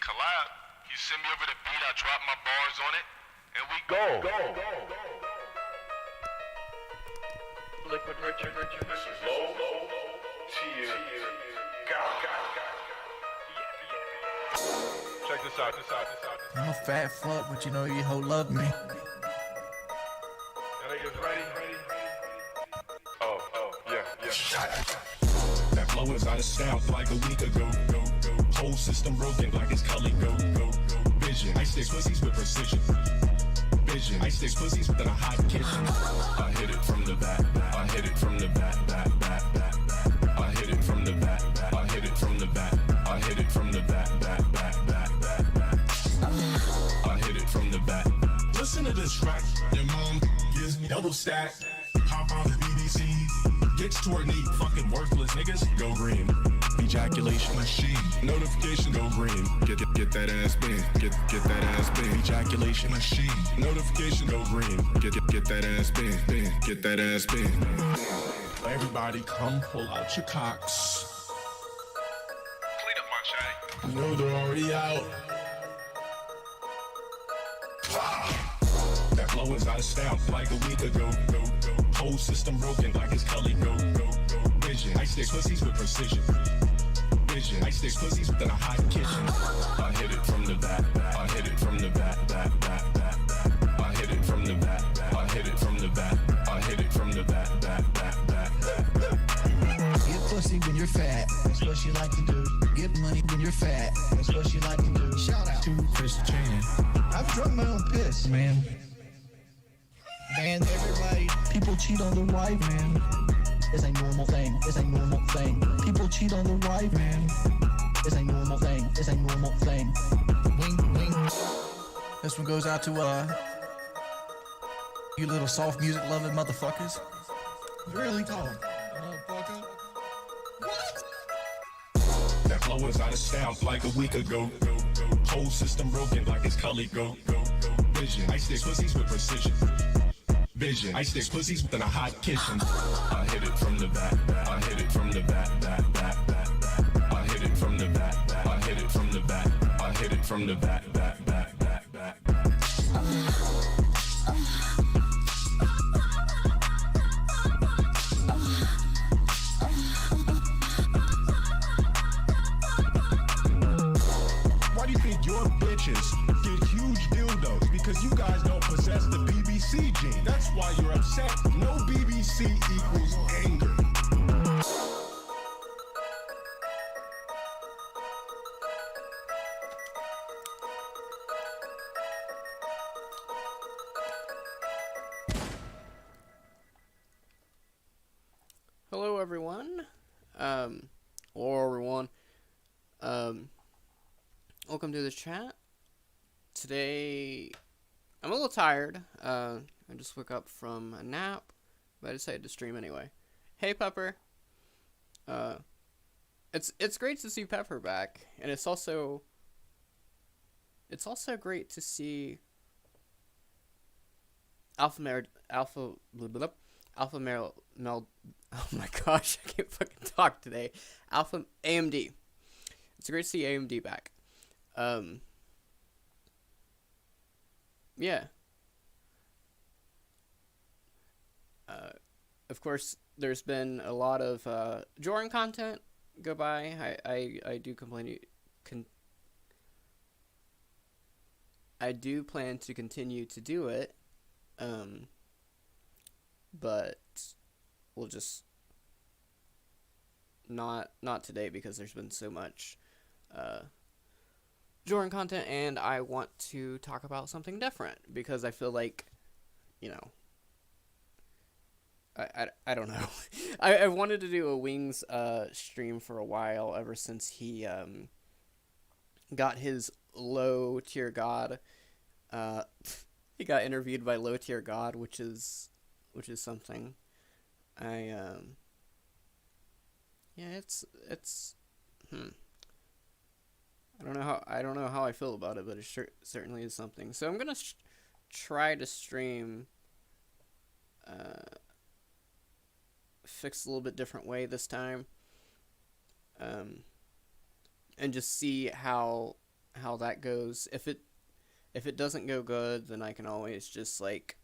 collab. You send me over the beat, I drop my bars on it, and we go. Liquid Richard, this is low to you. Check this out. I'm a fat fuck, but you know you hoe love me. Y'all niggas ready? Oh, yeah. That flow is out of style like a week ago. Whole system broken like it's Cully. Go. Vision. I stick pussies with precision. Vision. I stick pussies within a hot kitchen. I hit it from the back. I hit it from the back. I hit it from the back. I hit it from the back. I hit it from the back. I hit it from the back. Listen to this track. Your mom gives me double stack. Hop on the BBC. Gets toward me, fucking worthless niggas. Go green. Ejaculation machine. Notification go green. Get that ass bang. Get that ass bang. Ejaculation machine. Notification go green. Get that ass bang. Get that ass bang. Everybody come pull out your cocks. Clean up my shade. You know they're already out. That flow is out of style like a week ago. Whole system broken like it's Cully. Go. Vision. I stick pussies with precision. Vision. I stick pussies within a hot kitchen. I hit it from the back. I hit it from the back. I hit it from the back. I hit it from the back. I hit it from the back. Get pussy when you're fat, that's what she like to do. Get money when you're fat, that's what she like to do. Shout out to Chris Chan. I've drunk my own piss, man. Man, everybody, people cheat on their wife, man. It's a normal thing. It's a normal thing. People cheat on their wife, man. It's a normal thing. It's a normal thing. Wing. This one goes out to you little soft music loving motherfuckers. Really tall. That flow is out of style like a week ago. Whole system broken like it's Cully. Go. Vision. I stick pussies with precision. Vision. I stick pussies within a hot kitchen. I hit it from the back. I hit it from the back. I hit it from the back. I hit it from the back. I hit it from the back. Why do you think your bitches get huge dildos? Because you guys don't possess the BBC gene. That's why you're upset. No BBC equals anger. Hello everyone. Welcome to the chat. Today, I'm a little tired. I just woke up from a nap, but I decided to stream anyway. Hey Pepper. It's great to see Pepper back, and it's also great to see oh my gosh, I can't fucking talk today. AMD. It's great to see AMD back. Yeah. Of course, there's been a lot of Jordan content go by. I do plan to continue to do it. But we'll just not today because there's been so much Jordan content, and I want to talk about something different because I feel like, you know, I don't know. I wanted to do a Wings stream for a while, ever since he got his low tier god. He got interviewed by low tier god, which is something. Yeah, it's I don't know how I feel about it, but it certainly is something. So I'm gonna try to stream fixed a little bit different way this time, and just see how how that goes. If it doesn't go good, then I can always just like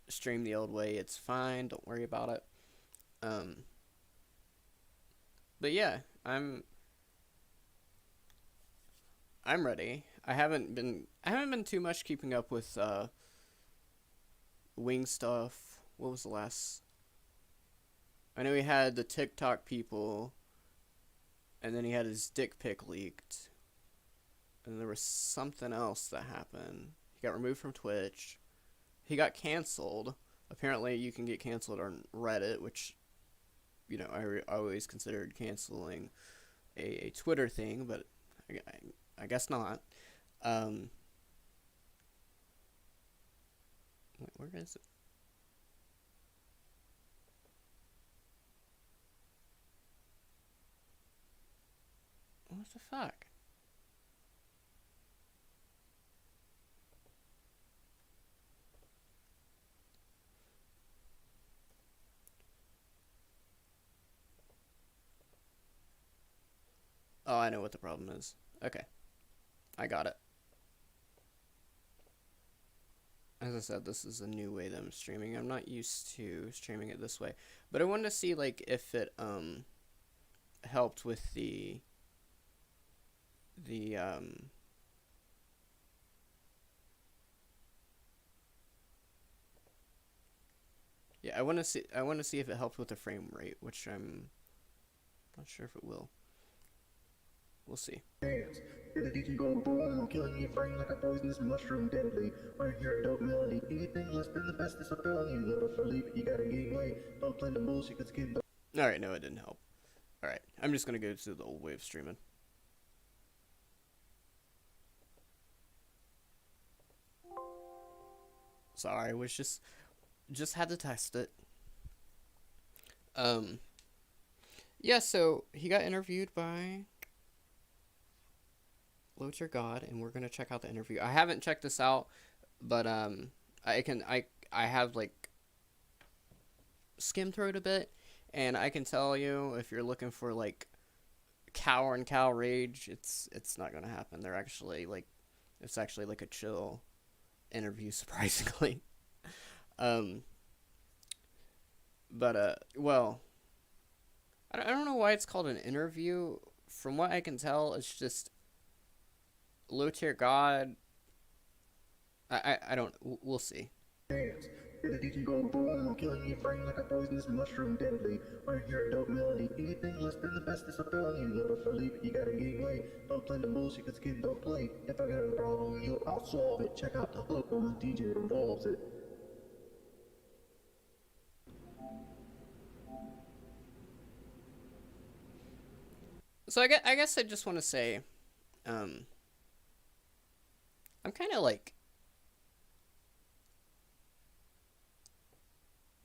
stream the old way. It's fine. Don't worry about it. But yeah, I'm ready. I haven't been too much keeping up with Wing stuff. What was the last? I know he had the TikTok people, and then he had his dick pic leaked, and there was something else that happened. He got removed from Twitch. He got canceled. Apparently, you can get canceled on Reddit, which, you know, I always considered canceling a Twitter thing, but I guess not. Wait, where is it? What the fuck? Oh, I know what the problem is. Okay. I got it. As I said, this is a new way that I'm streaming. I'm not used to streaming it this way. But I wanted to see, like, if it, helped with the yeah, I want to see if it helped with the frame rate, which I'm not sure if it will. We'll see. Dance. Hear the DJ go boom, killing your brain like a poisonous mushroom deadly. Wanna hear a dope melody? Anything less than the best is a felony. Little Felipe, you gotta gain weight. Don't play the bullshit, cause kid. Alright, no, it didn't help. Alright, I'm just gonna go to the old way of streaming. Sorry, was just had to test it. Yeah, so he got interviewed by Low Tier God, and we're gonna check out the interview. I haven't checked this out, but I have like skimmed through it a bit, and I can tell you if you're looking for like cow and cow rage, it's not gonna happen. They're actually like, it's actually like a chill interview, surprisingly. Well, I don't know why it's called an interview. From what I can tell, it's just Low Tier God. I don't. We'll see. Dance. Hear the DJ go boom, killing your brain like a poisonous mushroom deadly. Wanna hear a dope melody? Anything less than the best is a felony. Little Felipe, you gotta gain weight. Don't play the bullshit, cause kid don't play. If I got a problem, I'll solve it. Check out the hook on the DJ that involves it. So I guess I just want to say, I'm kind of like,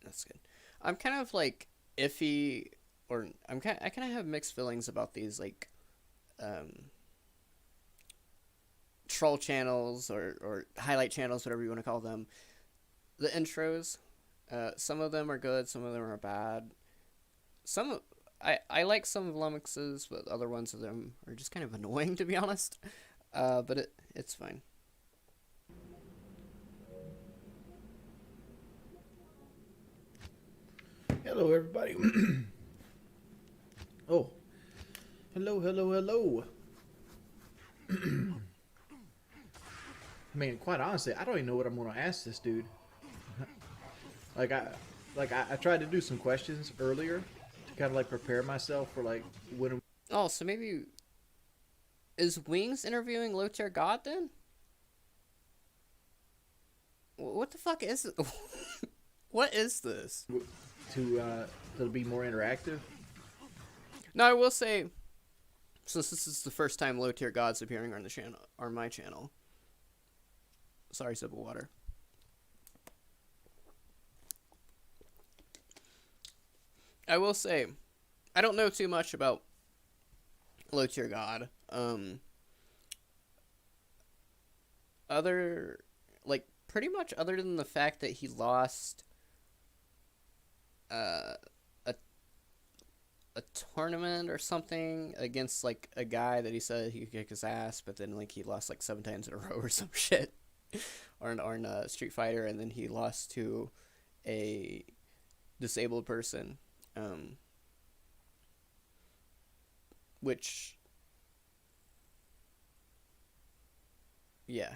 that's good. I'm kind of like iffy, or I kind of have mixed feelings about these like, troll channels or highlight channels, whatever you want to call them. The intros, some of them are good, some of them are bad. I like some of Lummix's, but other ones of them are just kind of annoying, to be honest. But it's fine. Hello, everybody. Oh. Hello. I mean, quite honestly, I don't even know what I'm going to ask this dude. I tried to do some questions earlier to kind of like prepare myself for like when. Oh, so maybe is Wings interviewing Low Tier God then? What the fuck is it? What is this? To be more interactive. No, I will say, since this is the first time Low Tier God's appearing on the channel, on my channel. Sorry, sip of water. I will say, I don't know too much about Low Tier God. Pretty much other than the fact that he lost a tournament or something against like a guy that he said he could kick his ass, but then like he lost like 7 times in a row or some shit, or in Street Fighter, and then he lost to a disabled person, which, yeah.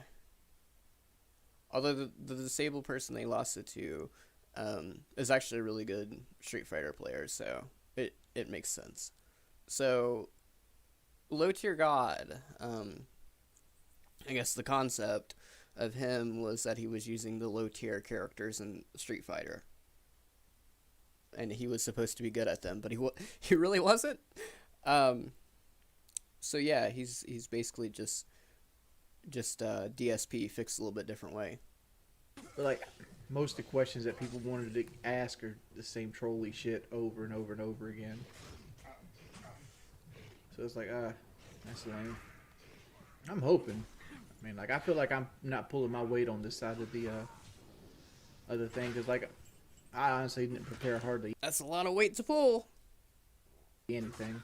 Although the disabled person they lost it to is actually a really good Street Fighter player, so it makes sense. So, Low Tier God, I guess the concept of him was that he was using the low tier characters in Street Fighter, and he was supposed to be good at them, but he really wasn't. So yeah, he's basically just DSP fixed a little bit different way. But like most of the questions that people wanted to ask are the same trolly shit over and over and over again. So it's like, that's lame. I'm hoping. I mean, like, I feel like I'm not pulling my weight on this side of the other thing, because like I honestly didn't prepare hardly That's a lot of weight to pull. anything.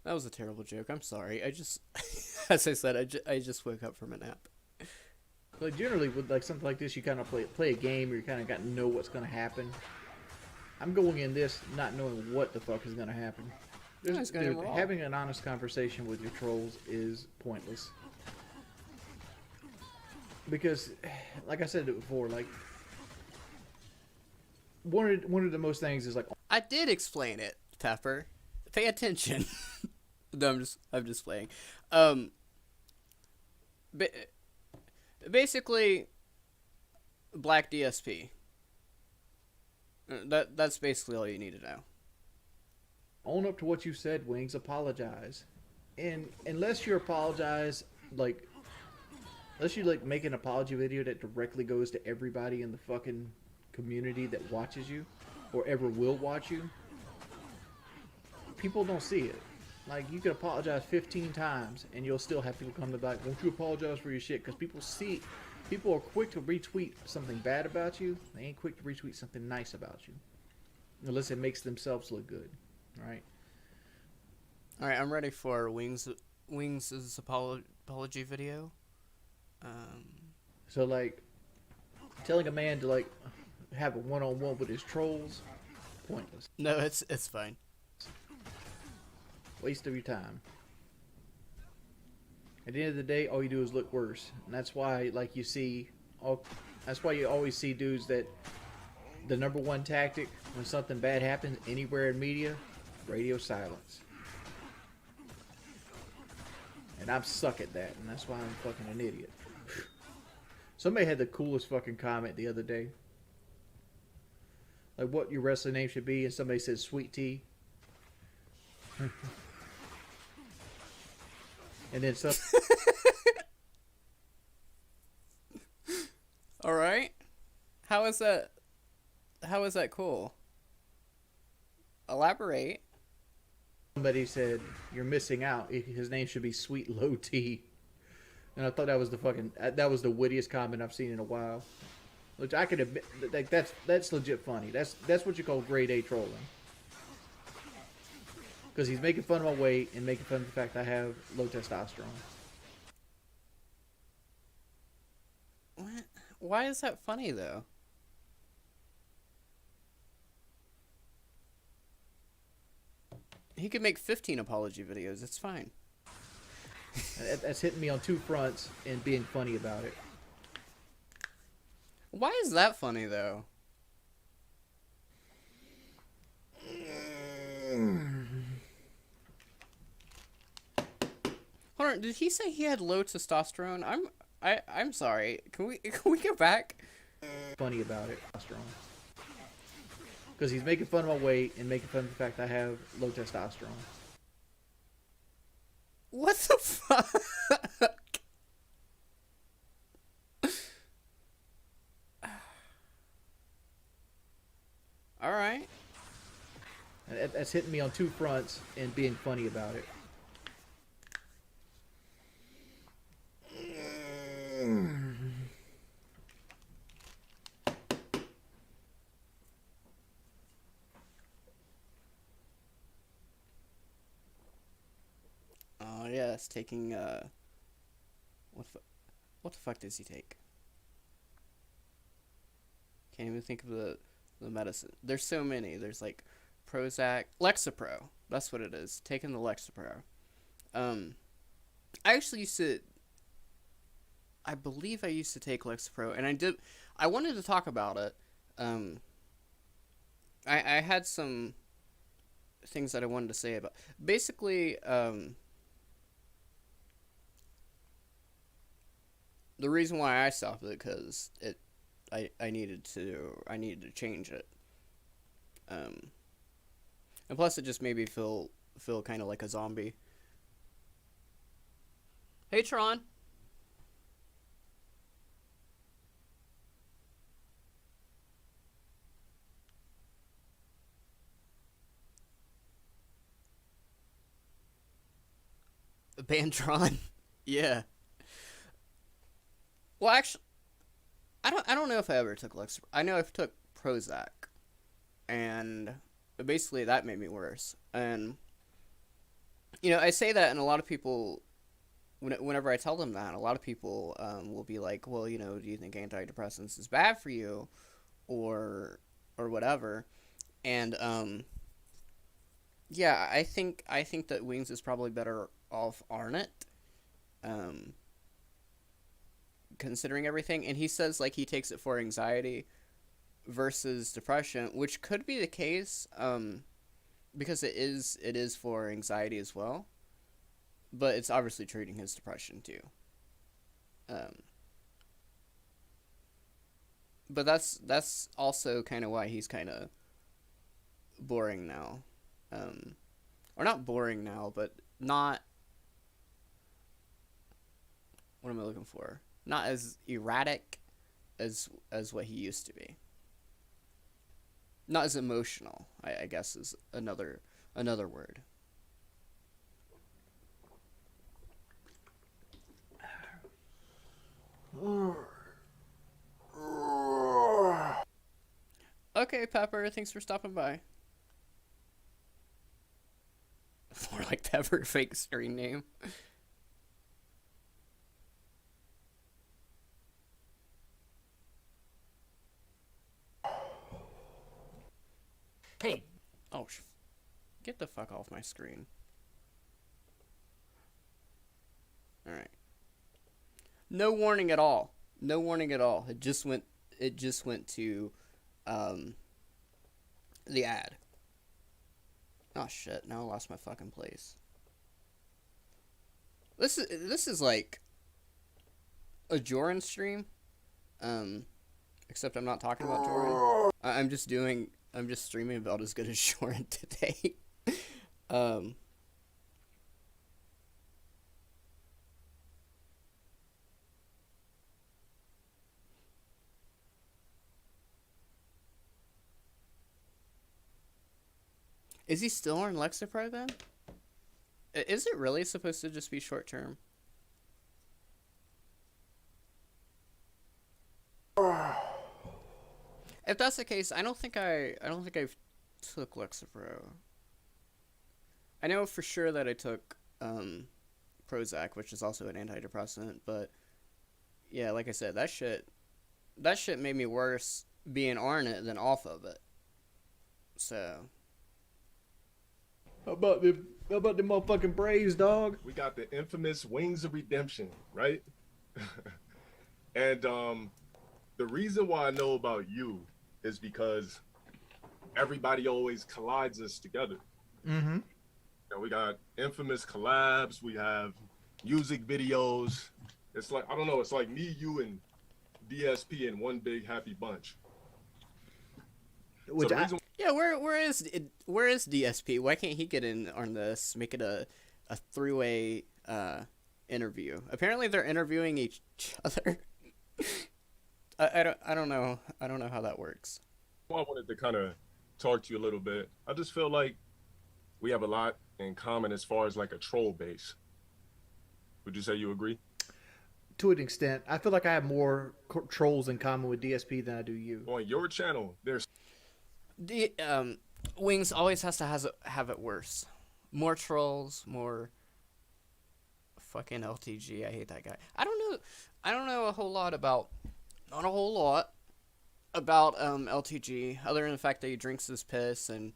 That was a terrible joke. I'm sorry. I just, as I said, I just woke up from a nap. Like generally with like something like this, you kind of play a game, or you kind of got to know what's going to happen. I'm going in this not knowing what the fuck is going to happen. Dude, having an honest conversation with your trolls is pointless. Because, like I said it before, like one of the most things is like, I did explain it, Pepper. Pay attention. No, I'm just playing. Basically, black DSP. That's basically all you need to know. own up to what you said, Wings. Apologize. And unless you apologize, like, unless you like make an apology video that directly goes to everybody in the fucking community that watches you or ever will watch you, people don't see it. Like, you could apologize 15 times and you'll still have people come to back, won't you apologize for your shit? Because people are quick to retweet something bad about you. They ain't quick to retweet something nice about you, unless it makes themselves look good, right? All right, I'm ready for Wings' apology video. So like, telling a man to like have a one-on-one with his trolls, pointless. No, it's fine. Waste of your time. At the end of the day, all you do is look worse, and that's why, like, that's why you always see dudes that the number one tactic when something bad happens anywhere in media, radio silence. And I'm suck at that, and that's why I'm fucking an idiot. Somebody had the coolest fucking comment the other day, like what your wrestling name should be, and somebody said Sweet Tea. And then some. All right. How is that cool? Elaborate. Somebody said you're missing out. His name should be Sweet Low Tea. And I thought that was the wittiest comment I've seen in a while. Which I could admit, like, that's legit funny. That's what you call grade A trolling. Because he's making fun of my weight and making fun of the fact I have low testosterone. What? Why is that funny, though? He could make 15 apology videos. It's fine. That's hitting me on two fronts and being funny about it. Why is that funny, though? Hold on, did he say he had low testosterone? I'm sorry. Can we go back? Funny about it, testosterone. Because he's making fun of my weight and making fun of the fact I have low testosterone. What the fuck? All right. That's hitting me on two fronts and being funny about it. guess, taking what the fuck does he take? Can't even think of the medicine. There's so many. There's like Prozac, Lexapro. That's what it is. Taking the Lexapro. I actually used to. I believe I used to take Lexapro, and I wanted to talk about it. I had some things that I wanted to say about. Basically, the reason why I stopped it because I needed to change it. And plus, it just made me feel kind of like a zombie. Hey, Tron. Bantron. Yeah. Well, actually, I don't know if I ever took Lexapro. I know I took Prozac, and basically that made me worse. And I say that, and a lot of people, whenever I tell them that, a lot of people will be like, "Well, do you think antidepressants is bad for you, or whatever?" And yeah, I think that Wings is probably better off Arnett, considering everything. And he says like he takes it for anxiety versus depression, which could be the case, because it is for anxiety as well, but it's obviously treating his depression too. But that's also kind of why he's kind of boring now, or not boring now, but not. What am I looking for? Not as erratic as what he used to be. Not as emotional, I guess, is another word. Okay, Pepper, thanks for stopping by. More like Pepper, fake screen name. Hey. Oh, get the fuck off my screen. Alright. No warning at all. No warning at all. It just went to the ad. Oh shit, now I lost my fucking place. This is like a Joran stream. Except I'm not talking about Joran. I'm just streaming about as good as Joran today. Is he still on Lexapro then? Is it really supposed to just be short term? If that's the case, I don't think I've took Lexapro. I know for sure that I took Prozac, which is also an antidepressant, but yeah, like I said, that shit made me worse being on it than off of it. So How about the motherfucking Braves, dog? We got the infamous Wings of Redemption, right? And the reason why I know about you is because everybody always collides us together. Mm-hmm. We got infamous collabs. We have music videos. It's like, I don't know, it's like me, you, and DSP in one big happy bunch. Which yeah, where is DSP? Why can't he get in on this? Make it a three-way interview. Apparently they're interviewing each other. I don't know how that works. Well, I wanted to kind of talk to you a little bit. I just feel like we have a lot in common as far as like a troll base. Would you say you agree? To an extent, I feel like I have more trolls in common with DSP than I do you. On your channel, there's Wings always has to have it worse. More trolls, more fucking LTG. I hate that guy. I don't know a whole lot about, not a whole lot about LTG, other than the fact that he drinks his piss and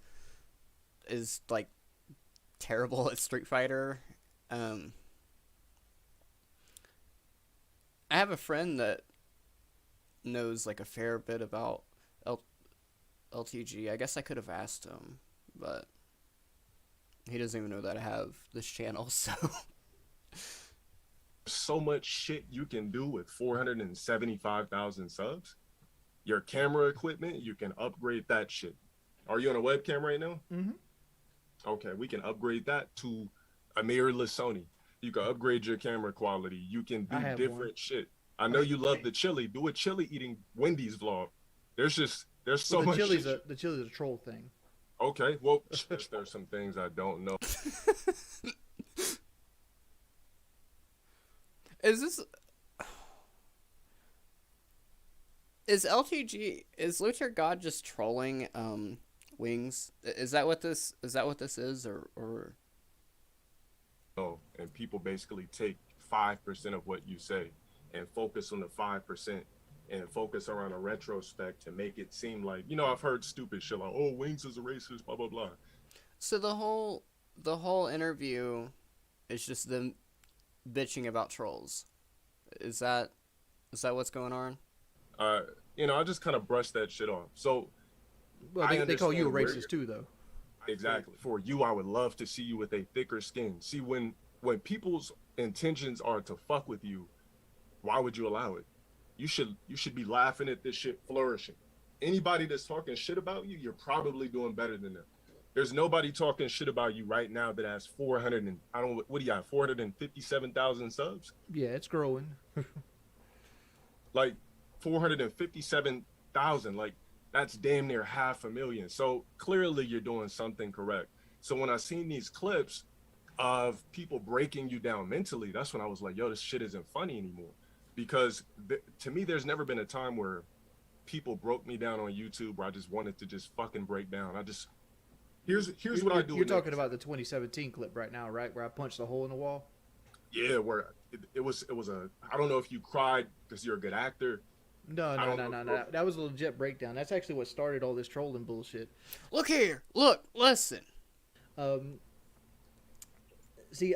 is like terrible at Street Fighter. I have a friend that knows like a fair bit about LTG. I guess I could have asked him, but he doesn't even know that I have this channel, so. So much shit you can do with 475,000 subs. Your camera equipment, you can upgrade that shit. Are you on a webcam right now? Mm-hmm. Okay, we can upgrade that to a mirrorless Sony. You can upgrade your camera quality. You can do different shit. I know you love the chili. Do a chili eating Wendy's vlog. There's so much shit. The chili's a troll thing. Okay, well, there's some things I don't know. Is Luchar God just trolling Wings? Is that what this is or Oh, and people basically take 5% of what you say and focus on the 5% and focus around a retrospect to make it seem like, I've heard stupid shit like, oh, Wings is a racist, blah blah blah. So the whole interview is just them bitching about trolls. Is that what's going on? I just kind of brushed that shit off. So, well, they call you a racist too, though. Exactly. For you, I would love to see you with a thicker skin. See, when people's intentions are to fuck with you, why would you allow it? You should be laughing at this shit flourishing. Anybody that's talking shit about you, you're probably doing better than them. There's nobody talking shit about you right now that has 457,000 subs? Yeah, it's growing. Like 457,000, like that's damn near 500,000. So clearly you're doing something correct. So when I seen these clips of people breaking you down mentally, that's when I was like, yo, this shit isn't funny anymore. Because to me, there's never been a time where people broke me down on YouTube where I just wanted to just fucking break down. Here's what I do. You're talking about the 2017 clip right now, right? Where I punched a hole in the wall? Yeah, where it was I don't know if you cried because you're a good actor. No. That was a legit breakdown. That's actually what started all this trolling bullshit. Look here. Look, listen. See,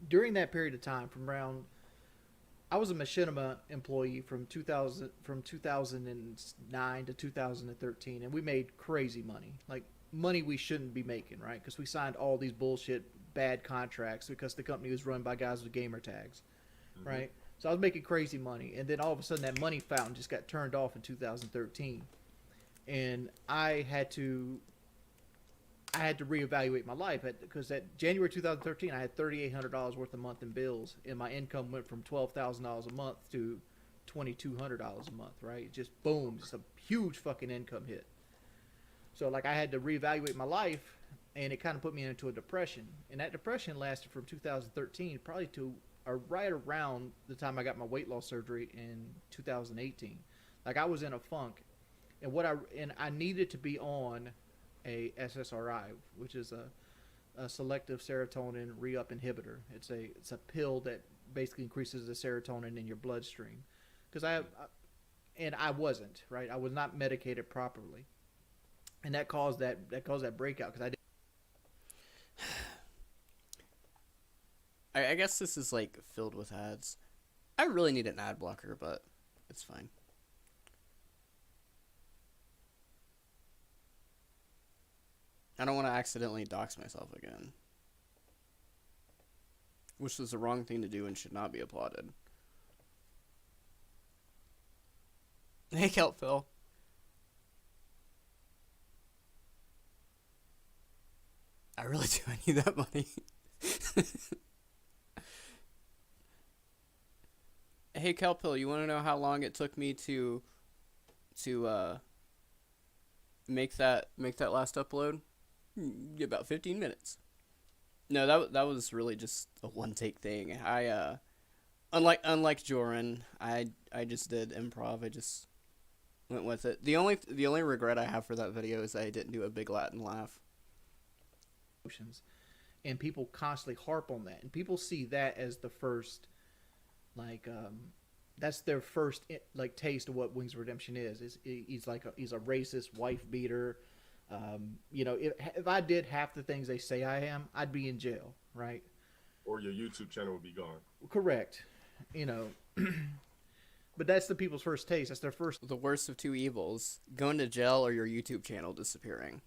during that period of time, I was a machinima employee from 2009 to 2013, and we made crazy money. Like, money we shouldn't be making, right? Because we signed all these bullshit bad contracts because the company was run by guys with gamer tags, right? So I was making crazy money, and then all of a sudden that money fountain just got turned off in 2013, and I had to reevaluate my life because at January 2013 I had $3,800 worth a month in bills, and my income went from $12,000 a month to $2,200 a month, right? Just boom, just a huge fucking income hit. So like I had to reevaluate my life, and it kind of put me into a depression, and that depression lasted from 2013 probably to right around the time I got my weight loss surgery in 2018. Like I was in a funk, and I needed to be on a SSRI, which is a selective serotonin re-up inhibitor. It's a pill that basically increases the serotonin in your bloodstream. Because I wasn't, right. I was not medicated properly, and that caused that breakout. Because I guess this is like filled with ads. I really need an ad blocker, but it's fine. I don't want to accidentally dox myself again, which is the wrong thing to do and should not be applauded. Hey, Kelp Phil. I really do. I need that money. Hey, Kelpill, you want to know how long it took me to make that last upload? About 15 minutes. No, that was really just a one take thing. I unlike Joran, I just did improv. I just went with it. The only regret I have for that video is that I didn't do a big Latin laugh. and people constantly harp on that, and people see that as the first, like, that's their first like taste of what Wings of Redemption is. He's a racist wife beater. You know, if I did half the things they say I am, I'd be in jail, right? Or your YouTube channel would be gone. Correct. You know, but that's the people's first taste. That's their first The worst of two evils: going to jail or your YouTube channel disappearing.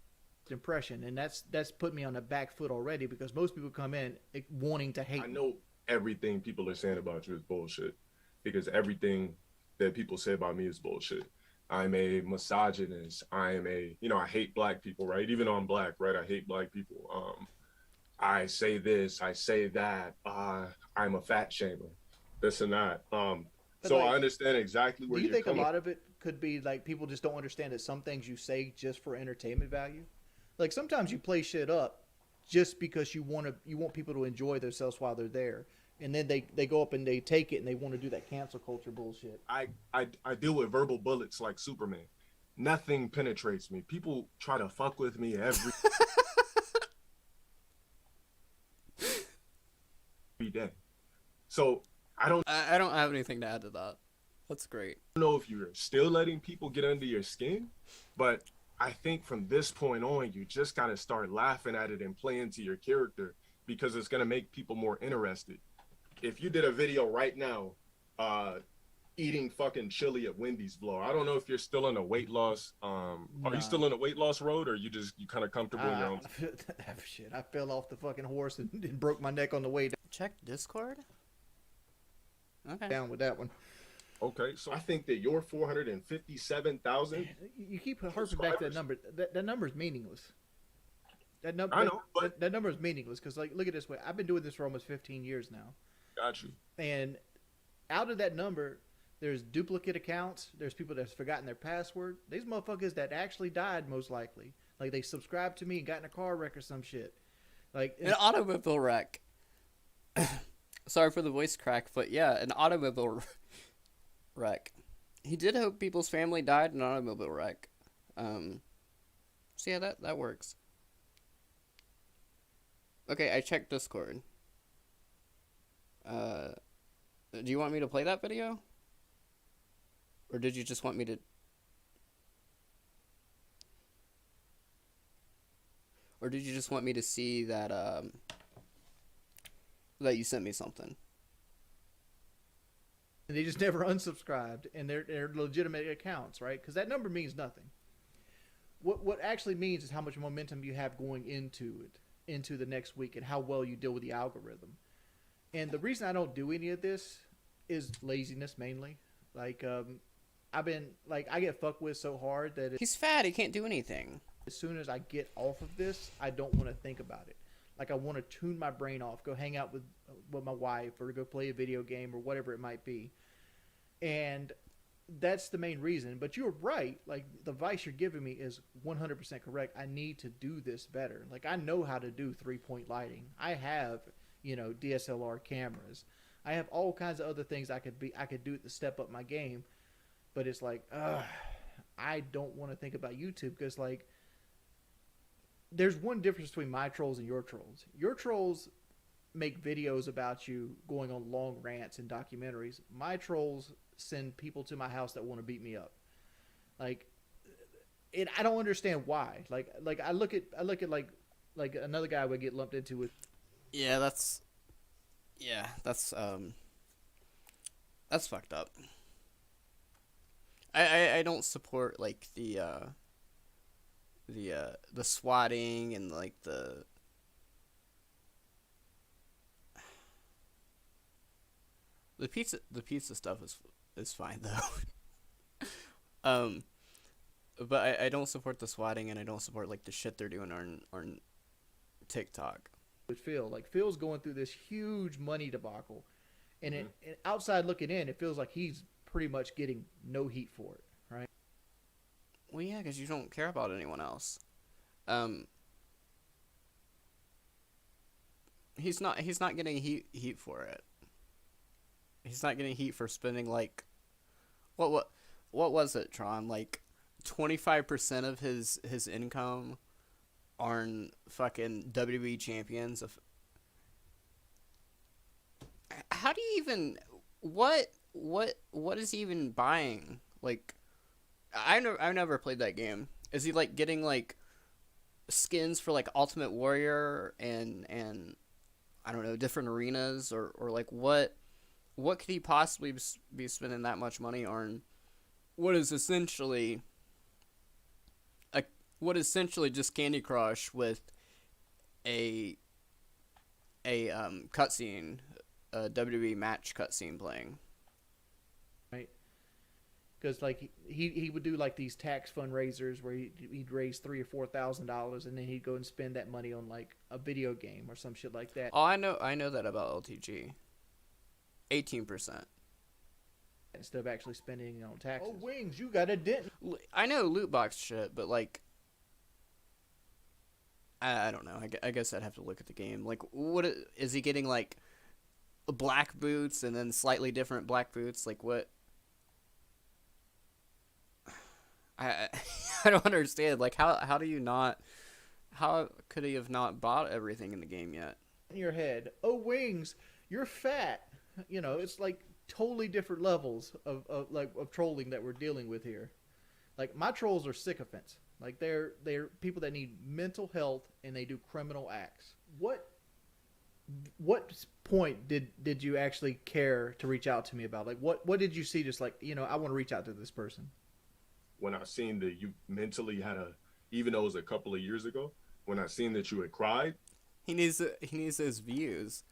impression, and that's put me on the back foot already, because most people come in wanting to hate I me. know everything people are saying about you is bullshit, because everything that people say about me is bullshit. I'm a misogynist. I am a, you know, I hate black people, right? Even though I'm black, right? I hate black people. I say this, I say that. I'm a fat shamer, this and that. So like, I understand exactly where Do you you're think a coming. lot of it could be like people just don't understand that some things you say just for entertainment value? Like sometimes you play shit up just because you want people to enjoy themselves while they're there, and then they go up and they take it and they want to do that cancel culture bullshit. I deal with verbal bullets like Superman. Nothing penetrates me. People try to fuck with me every day. So I don't I don't have anything to add to that. That's great. know if you're still letting people get under your skin, but I think from this point on, you just gotta start laughing at it and play into your character, because it's gonna make people more interested. If you did a video right now, eating fucking chili at Wendy's Blow, I don't know if you're still on a weight loss. Are you still on a weight loss road, or you kind of comfortable in your own? Shit, I fell off the fucking horse and broke my neck on the way Check Discord. Okay. down with that one. Okay, so I think that your 457,000. You keep harping back to that number. That number is meaningless. That number. I know, but that number is meaningless because, like, look at it this way. I've been doing this for almost 15 years now, got you. and out of that number, there's duplicate accounts. There's people that's forgotten their password. These motherfuckers that actually died, most likely, like they subscribed to me and got in a car wreck or some shit. Like An automobile wreck. Sorry for the voice crack, but yeah, an automobile wreck. He did hope people's family died in an automobile wreck. So yeah, that works. Okay, I checked Discord. Do you want me to play that video? Or did you just want me to... Or did you just want me to see that, that you sent me something? and they just never unsubscribed, and they're legitimate accounts, right? Because that number means nothing. What actually means is how much momentum you have going into it, into the next week, and how well you deal with the algorithm. And the reason I don't do any of this is laziness mainly. Like, I've been like, I get fucked with so hard that He's fat, he can't do anything. as soon as I get off of this, I don't want to think about it. Like, I want to tune my brain off, go hang out with my wife, or go play a video game, or whatever it might be. And that's the main reason. But you're right. Like, the advice you're giving me is 100% correct. I need to do this better. Like, I know how to do 3-point lighting. I have, DSLR cameras. I have all kinds of other things I could do to step up my game. But it's like, I don't want to think about YouTube, because, like, there's one difference between my trolls and your trolls. Your trolls make videos about you going on long rants and documentaries. My trolls send people to my house that want to beat me up. Like, and I don't understand why. Like I look at like another guy would get lumped into with. Yeah, that's fucked up. I don't support like the swatting and like the pizza stuff is fine though. But I don't support the swatting, and I don't support like the shit they're doing on TikTok. With Phil, like, Phil's going through this huge money debacle, and and outside looking in, it feels like he's pretty much getting no heat for it, right? Well, yeah, because you don't care about anyone else. He's not getting heat for it. He's not getting heat for spending like, what was it, Tron? Like 25% of his income on fucking WWE champions how do you even what is he even buying? Like, I've never played that game. Is he like getting like skins for like Ultimate Warrior and I don't know, different arenas, or like what could he possibly be spending that much money on? What is essentially just Candy Crush with a cutscene, a WWE match cutscene playing. Right. Because like he would do like these tax fundraisers where he'd raise $3,000 or $4,000, and then he'd go and spend that money on like a video game or some shit like that. Oh, I know that about LTG. 18%. Instead of actually spending it on taxes. Oh, Wings, you got a dent. I know loot box shit, but like, I don't know. I guess I'd have to look at the game. Like, what is he getting? Like, black boots and then slightly different black boots? Like, what? I don't understand. Like, how do you not? How could he have not bought everything in the game yet? In your head, oh Wings, you're fat. You know, it's like totally different levels of trolling that we're dealing with here. Like, my trolls are sycophants. Like, they're people that need mental health and they do criminal acts. What point did you actually care to reach out to me about? Like, what did you see? Just like, you know, I want to reach out to this person. When I seen that you mentally had even though it was a couple of years ago, when I seen that you had cried, he needs his views.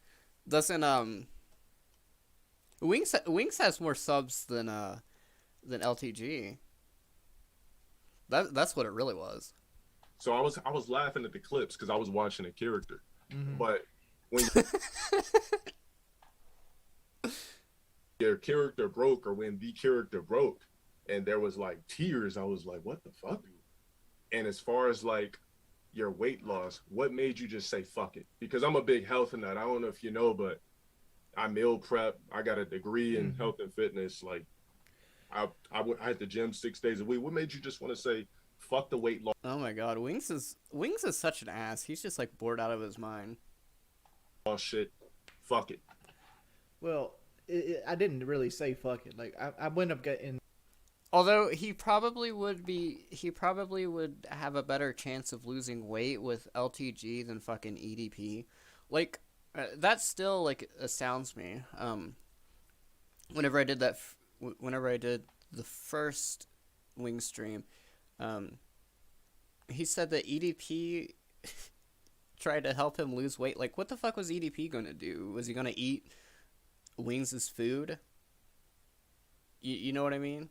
Doesn't Wings has more subs than LTG. That's what it really was. So I was laughing at the clips because I was watching a character, but when your character broke, or when the character broke, and there was like tears, I was like, what the fuck? And as far as like your weight loss, what made you just say fuck it? Because I'm a big health nut. I don't know if you know, but I meal prep. I got a degree in health and fitness. Like, I hit the gym 6 days a week. What made you just want to say fuck the weight loss? Oh my god, Wings is such an ass. He's just like bored out of his mind. Oh shit, fuck it. Well, I didn't really say fuck it. Like, I went up getting. Although he probably would have a better chance of losing weight with LTG than fucking EDP. Like, that still like astounds me. Whenever I did the first Wing stream, he said that EDP tried to help him lose weight. Like, what the fuck was EDP gonna do? Was he gonna eat Wings' food? You know what I mean?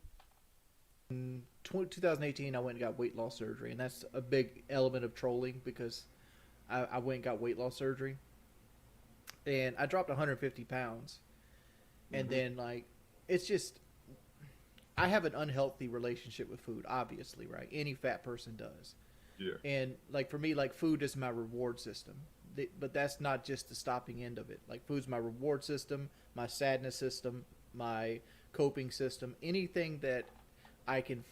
In 2018, I went and got weight loss surgery, and that's a big element of trolling because I went and got weight loss surgery, and I dropped 150 pounds, and then like, it's just, I have an unhealthy relationship with food, obviously, right? Any fat person does. Yeah. And like, for me, like, food is my reward system, but that's not just the stopping end of it. Like, food's my reward system, my sadness system, my coping system, anything that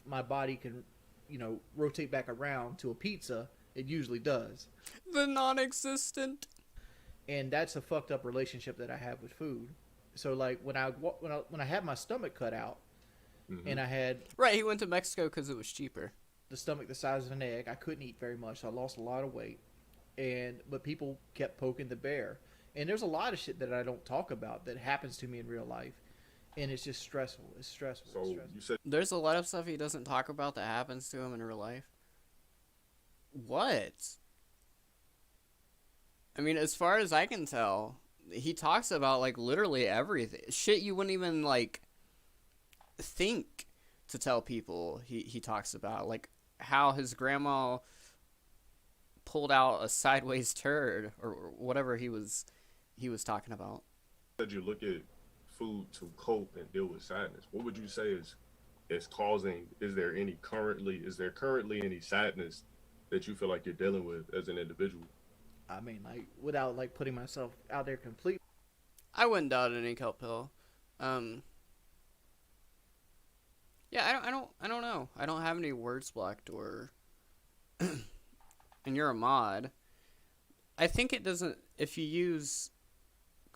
my body can, you know, rotate back around to a pizza, it usually does. The non-existent. And that's a fucked up relationship that I have with food. So like, when I had my stomach cut out, and I had right, he went to Mexico because it was cheaper. The stomach the size of an egg, I couldn't eat very much, so I lost a lot of weight. But people kept poking the bear, and there's a lot of shit that I don't talk about that happens to me in real life. And it's just stressful. It's stressful. So you said there's a lot of stuff he doesn't talk about that happens to him in real life. What? I mean, as far as I can tell, he talks about like literally everything. Shit you wouldn't even like think to tell people. He talks about like how his grandma pulled out a sideways turd or whatever he was talking about. Said you look at food to cope and deal with sadness. What would you say is causing? Is there currently any sadness that you feel like you're dealing with as an individual? I mean, like, without like putting myself out there completely. I wouldn't doubt any kelp pill. Yeah, I don't know. I don't have any words blocked or. And you're a mod. I think it doesn't. If you use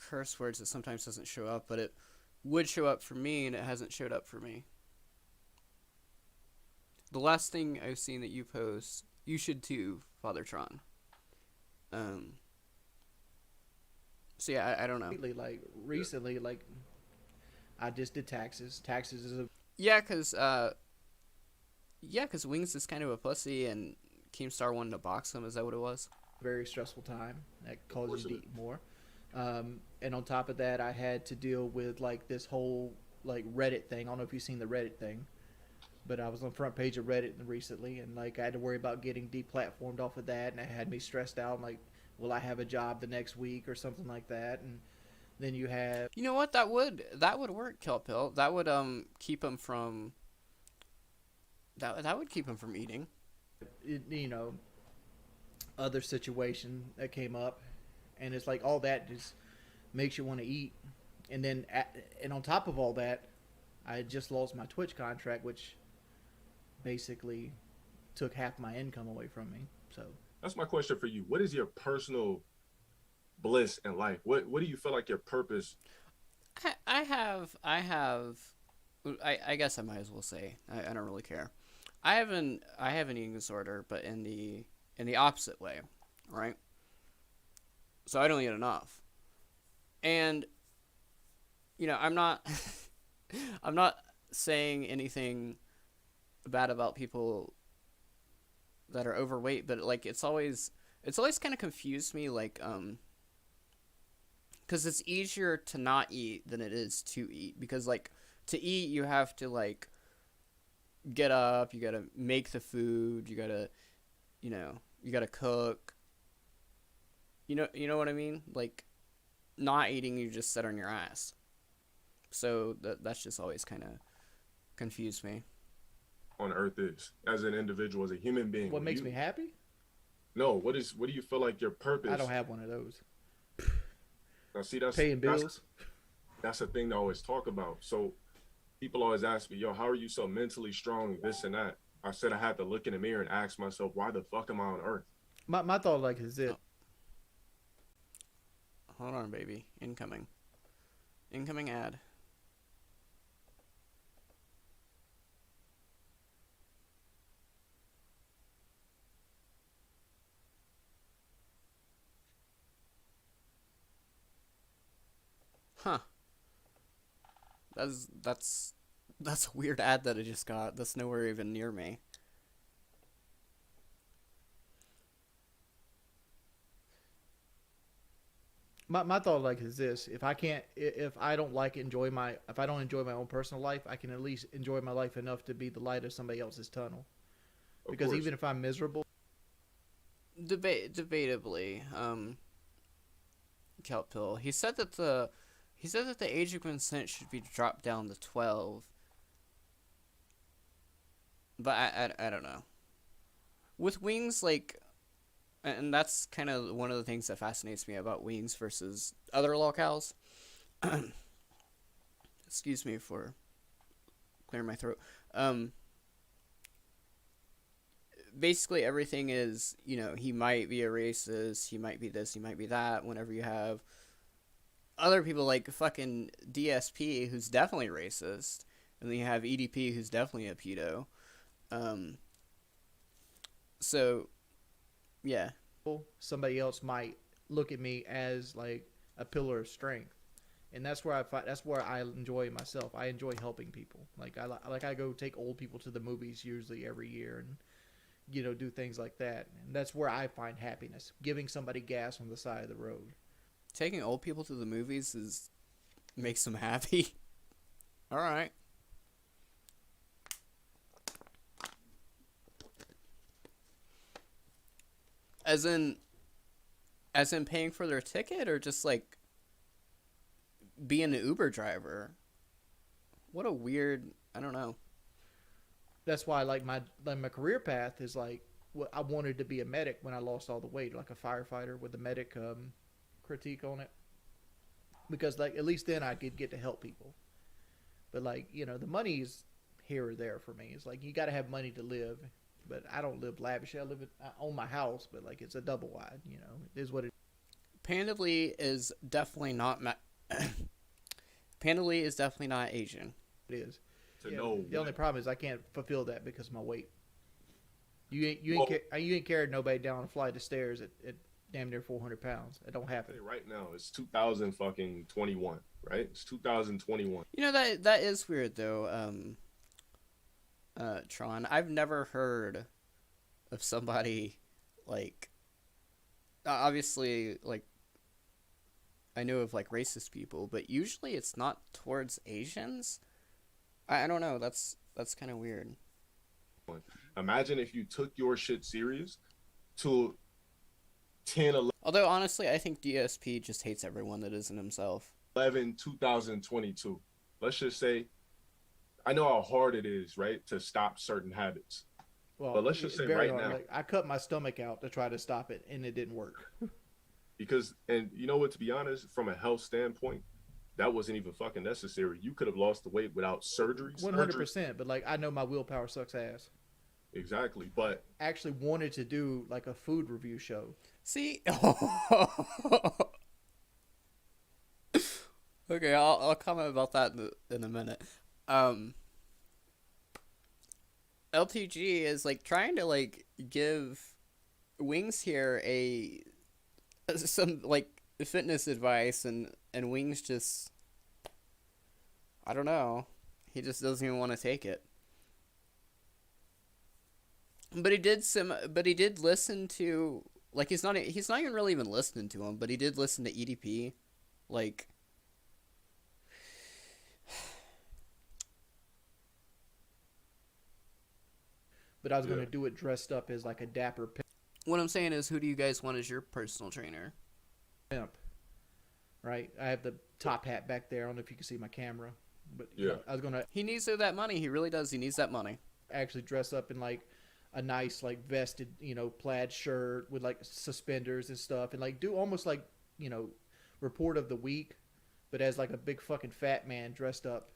curse words, it sometimes doesn't show up, but it would show up for me, and it hasn't showed up for me. The last thing I've seen that you post, you should too, Father Tron. So yeah, I don't know. Recently, I just did taxes. Taxes is a Yeah, cause Wings is kind of a pussy, and Keemstar wanted to box him. Is that what it was? very stressful time that causes you to eat more. And on top of that, I had to deal with like this whole like Reddit thing. I don't know if you've seen the Reddit thing, but I was on the front page of Reddit recently, and like I had to worry about getting deplatformed off of that, and it had me stressed out. Like, will I have a job the next week or something like that? And then you have, You know what? That would work, Kelpill. That would keep him from. That would keep him from eating. you know, other situation that came up, and it's like all that just makes you want to eat. And then and on top of all that, I had just lost my Twitch contract, which basically took half my income away from me. So That's my question for you. What is your personal bliss in life? What do you feel like your purpose? I guess I might as well say I don't really care. I have an eating disorder, but in the opposite way, right? So I don't eat enough, and you know I'm not I'm not saying anything bad about people that are overweight, but like it's always kind of confused me, like because it's easier to not eat than it is to eat, because like to eat you have to like get up, you gotta make the food, you gotta cook, you know what I mean? Like not eating, you just sit on your ass. So that's just always kind of confused me. On earth is as an individual, as a human being. what makes me happy? No, what do you feel like your purpose? I don't have one of those. Now see, that's Paying bills. That's a thing to always talk about. So people always ask me, yo, how are you so mentally strong, this and that? I said I had to look in the mirror and ask myself, why the fuck am I on earth? My thought like is it. Hold on, baby. Incoming ad. Huh. That's a weird ad that I just got. That's nowhere even near me. My thought like is this: if I don't enjoy my own personal life, I can at least enjoy my life enough to be the light of somebody else's tunnel. Because even if I'm miserable, Debatably, Kelpill. He said that the age of consent should be dropped down to 12. But I don't know. With Wings, like, and that's kind of one of the things that fascinates me about Wings versus other locales. Excuse me for clearing my throat. Basically everything is, he might be a racist, he might be this, he might be that. Whenever you have other people like fucking DSP, who's definitely racist, and then you have EDP, who's definitely a pedo. So, yeah. somebody else might look at me as like a pillar of strength, and that's where I enjoy myself. I enjoy helping people. Like I go take old people to the movies usually every year, and do things like that. And that's where I find happiness, giving somebody gas on the side of the road. Taking old people to the movies makes them happy. All right. As in paying for their ticket, or just like being an Uber driver? What a weird, I don't know. That's why like my career path is like, I wanted to be a medic when I lost all the weight, like a firefighter with a medic critique on it, because like at least then I could get to help people. But like the money's here or there for me. It's like you got to have money to live, but I don't live lavishly. I own my house, but like it's a double wide. It is what it. Pandably is definitely not Pandably is definitely not Asian. It is. To Yeah, know the only what- problem is I can't fulfill that because of my weight. You Well- ain't carried nobody down a flight of stairs at damn near 400 pounds. It don't happen. Hey, right now it's 2021, right? It's 2021. You know that is weird though. Tron, I've never heard of somebody like obviously like I know of like racist people, but usually it's not towards Asians. I don't know. That's kind of weird. Imagine if you took your shit serious to 10, Although honestly, I think DSP just hates everyone that isn't himself. 11, 2022. Let's just say, I know how hard it is, right, to stop certain habits. Well, But let's just it's say very right hard. now. Like, I cut my stomach out to try to stop it, and it didn't work. Because, and you know what, to be honest, from a health standpoint, that wasn't even fucking necessary. You could have lost the weight without surgery. 100%. But like, I know my willpower sucks ass. Exactly. But I actually wanted to do like a food review show. See? Okay, I'll comment about that in a minute. LTG is like trying to like give Wings here some like fitness advice, and Wings just, I don't know, he just doesn't even want to take it. But he did listen to, like, he's not even really even listening to him, but he did listen to EDP, like. But I was going to do it dressed up as like a dapper What I'm saying is, who do you guys want as your personal trainer? pimp. Right? I have the top hat back there. I don't know if you can see my camera. But you know, I was going to He needs that money. He really does. He needs that money. actually dress up in like a nice like vested, you know, plaid shirt with like suspenders and stuff, and like do almost like, you know, report of the week, but as like a big fucking fat man dressed up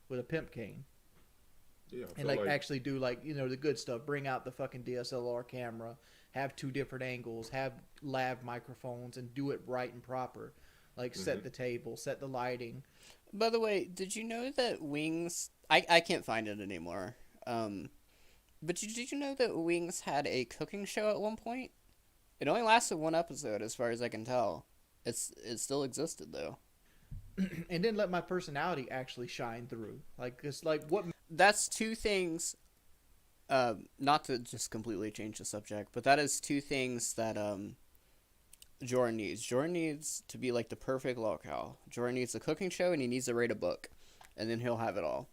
with a pimp cane. yeah, I And feel like actually do like, you know, the good stuff. Bring out the fucking DSLR camera, have 2 different angles, have lav microphones, and do it right and proper. Like set the table, set the lighting. By the way, did you know that Wings... I can't find it anymore. But did you know that Wings had a cooking show at one point? It only lasted 1 episode, as far as I can tell. It still existed, though. And then let my personality actually shine through. Like, it's like what... That's 2 things... not to just completely change the subject, but that is 2 things that Jordan needs. Jordan needs to be like the perfect locale. Jordan needs a cooking show, and he needs to write a book. And then he'll have it all.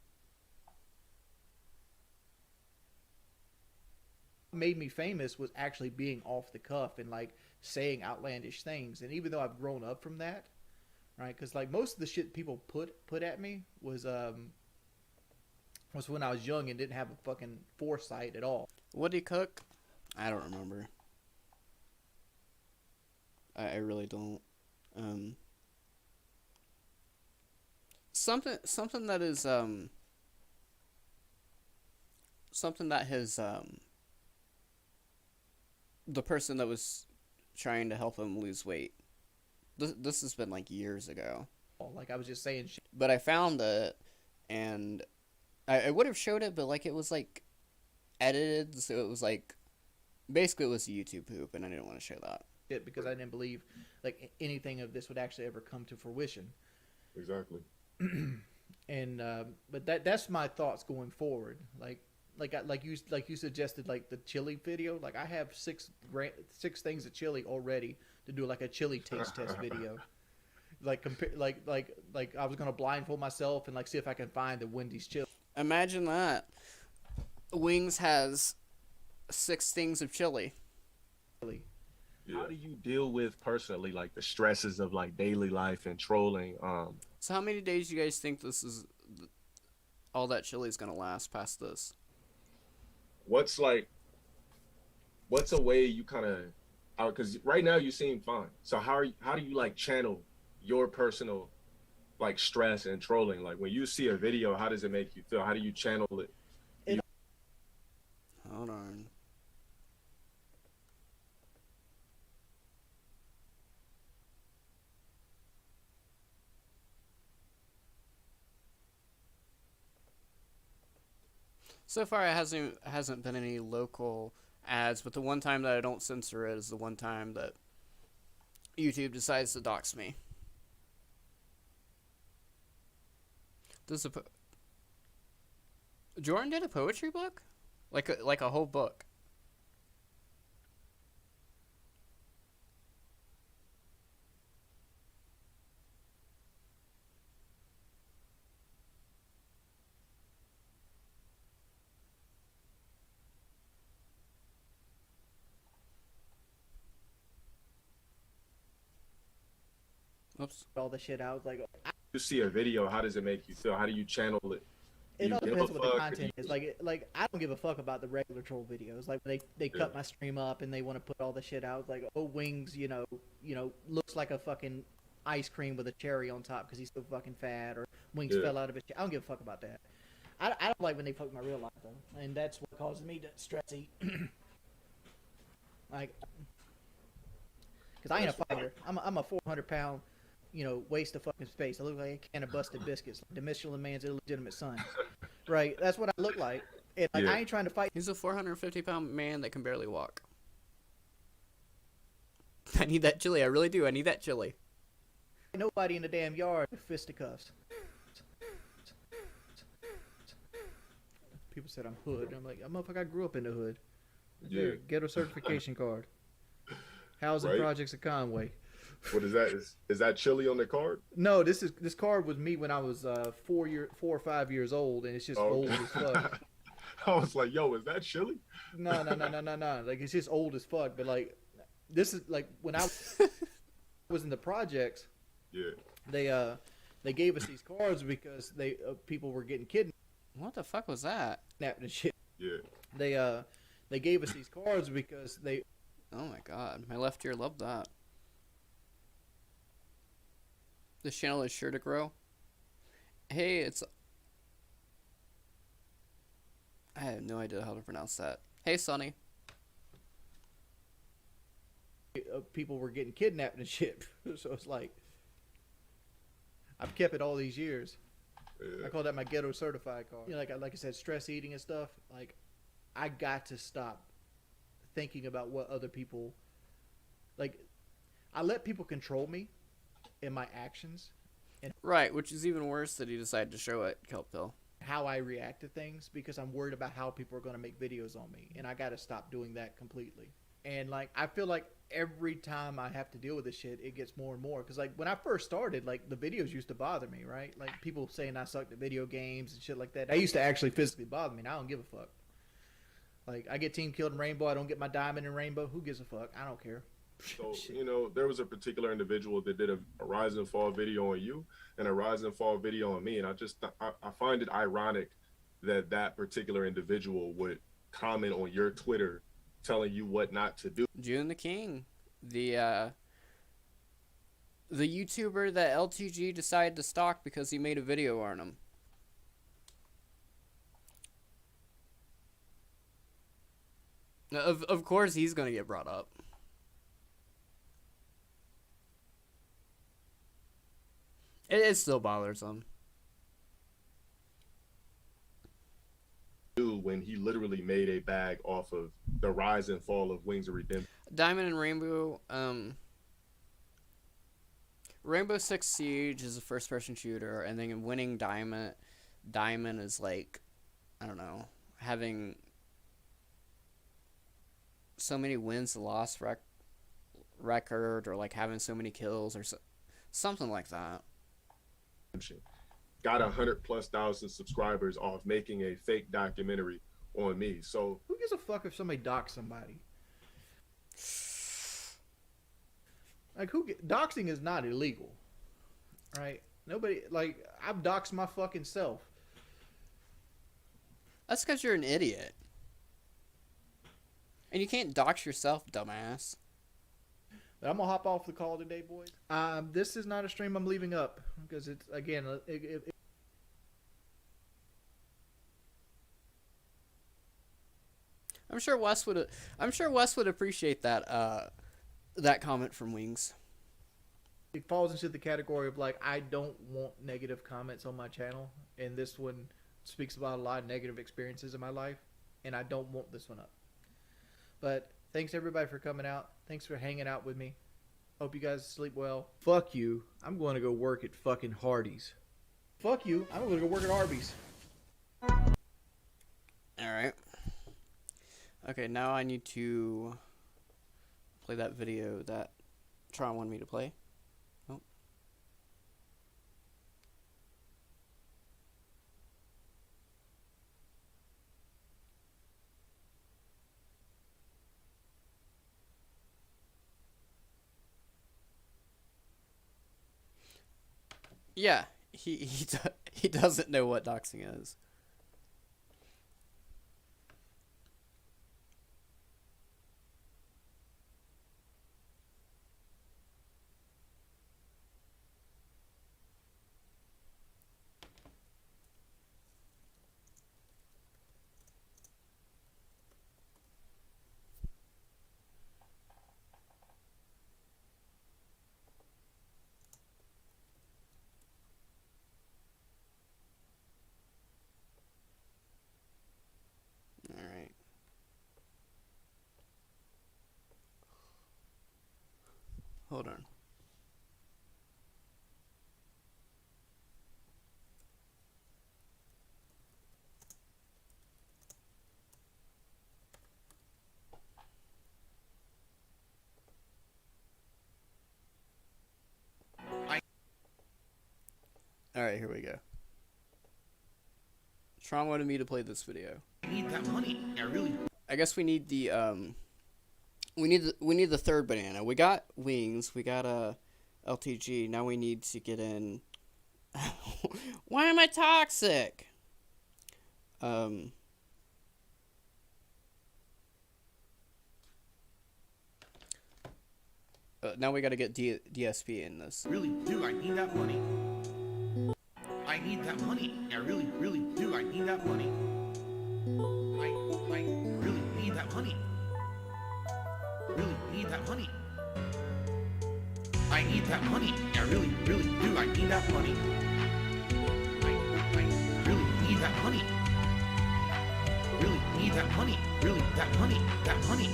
made me famous was actually being off the cuff and like saying outlandish things. And even though I've grown up from that, right? Because like most of the shit people put at me was when I was young and didn't have a fucking foresight at all. What did he cook? I don't remember. I really don't. Something that is something that has the person that was trying to help him lose weight. This has been like years ago. Like I was just saying shit. But I found it, and I would have showed it, but like it was like edited, so it was like basically it was a YouTube poop, and I didn't want to show that. Because I didn't believe like anything of this would actually ever come to fruition. Exactly. And but that's my thoughts going forward. Like you suggested, like the chili video. Like I have six things of chili already to do like a chili taste test video. Like I was gonna blindfold myself and like see if I can find the Wendy's chili. Imagine that. Wings has 6 things of chili. How do you deal with personally like the stresses of like daily life and trolling? So how many days do you guys think this is? All that chili is gonna last past this? What's a way you kind of, because right now you seem fine. So how do you like channel your personal like stress and trolling? Like when you see a video, how does it make you feel? How do you channel it? Hold on. So far, it hasn't been any local ads, but the one time that I don't censor it is the one time that YouTube decides to dox me. Jordan did a poetry book, like a whole book. Oops. All the shit out. Like, You see a video, how does it make you feel? How do you channel it? it You all give a depends what the fuck, content or is. Like I don't give a fuck about the regular troll videos. Like they cut my stream up and they want to put all the shit out. Like, oh, Wings, you know, looks like a fucking ice cream with a cherry on top because he's so fucking fat, or Wings fell out of his. I don't give a fuck about that. I don't like when they fuck my real life though, and that's what causes me to stress eat. Like, because I ain't a fighter. I'm a 400-pound, waste of fucking space. I look like a can of busted biscuits. Like the Michelin Man's illegitimate son. Right? That's what I look like. And like, I ain't trying to fight. He's a 450-pound man that can barely walk. I need that chili. I really do. I need that chili. Nobody in the damn yard with fisticuffs. People said I'm hood. I'm like, motherfucker, I grew up in the hood. There, ghetto certification card. Housing projects of Conway. What is that? Is that chili on the card? No, this card was me when I was 4 or 5 years old, and it's just old as fuck. I was like, yo, is that chili? No. Like, it's just old as fuck. But like, this is like when I was in the projects. Yeah. They gave us these cards because people were getting kidnapped. What the fuck was that? And shit. Yeah. They gave us these cards because they. Oh my god, my left ear loved that. This channel is sure to grow. Hey, I have no idea how to pronounce that. Hey, Sonny. People were getting kidnapped and shit. So it's like, I've kept it all these years. Yeah. I call that my ghetto certified card. Like I said, stress eating and stuff. Like, I got to stop thinking about what other people. Like, I let people control me in my actions. And Right, which is even worse that he decided to show it, Kelpville. how I react to things, because I'm worried about how people are going to make videos on me, and I got to stop doing that completely. And like, I feel like every time I have to deal with this shit, it gets more and more. Because like, when I first started, like, the videos used to bother me, right? Like, people saying I sucked at video games and shit like that. That used to actually physically bother me, and I don't give a fuck. Like, I get team killed in Rainbow, I don't get my diamond in Rainbow. Who gives a fuck? I don't care. So, there was a particular individual that did a rise and fall video on you and a rise and fall video on me. And I find it ironic that that particular individual would comment on your Twitter telling you what not to do. June the King, the YouTuber that LTG decided to stalk because he made a video on him. Of course he's gonna get brought up. It still bothers him. When he literally made a bag off of the rise and fall of Wings of Redemption. Diamond and Rainbow, Rainbow Six Siege is a first-person shooter, and then winning Diamond is like, I don't know, having so many wins to loss record, or like having so many kills, or something like that. Got 100,000+ subscribers off making a fake documentary on me. So Who gives a fuck if somebody docks somebody? Like, doxing is not illegal, right? Nobody, like, I've doxed my fucking self. That's because you're an idiot. And you can't dox yourself, dumbass. But I'm gonna hop off the call today, boys. This is not a stream I'm leaving up, because it's, again, I'm sure Wes would appreciate that that comment from Wings. it falls into the category of, like, I don't want negative comments on my channel, and this one speaks about a lot of negative experiences in my life, and I don't want this one up. But thanks everybody for coming out. Thanks for hanging out with me. Hope you guys sleep well. Fuck you. I'm going to go work at fucking Hardee's. Fuck you. I'm going to go work at Arby's. Alright. Okay, now I need to play that video that Tron wanted me to play. Oh. Yeah, he doesn't know what doxing is. Alright. Hold on. Alright, here we go. Tron wanted me to play this video. I need that money. I guess we need the we need the third banana. We got Wings, we got LTG. Now we need to get in. Why am I toxic? Now we got to get DSP in this. Really do. I need that money. I need that money. I really do. I need that money. I really need that money. Really need that money. I need that money. I really do. I need that money. I really need that money. Really need that money. Really that money. That money.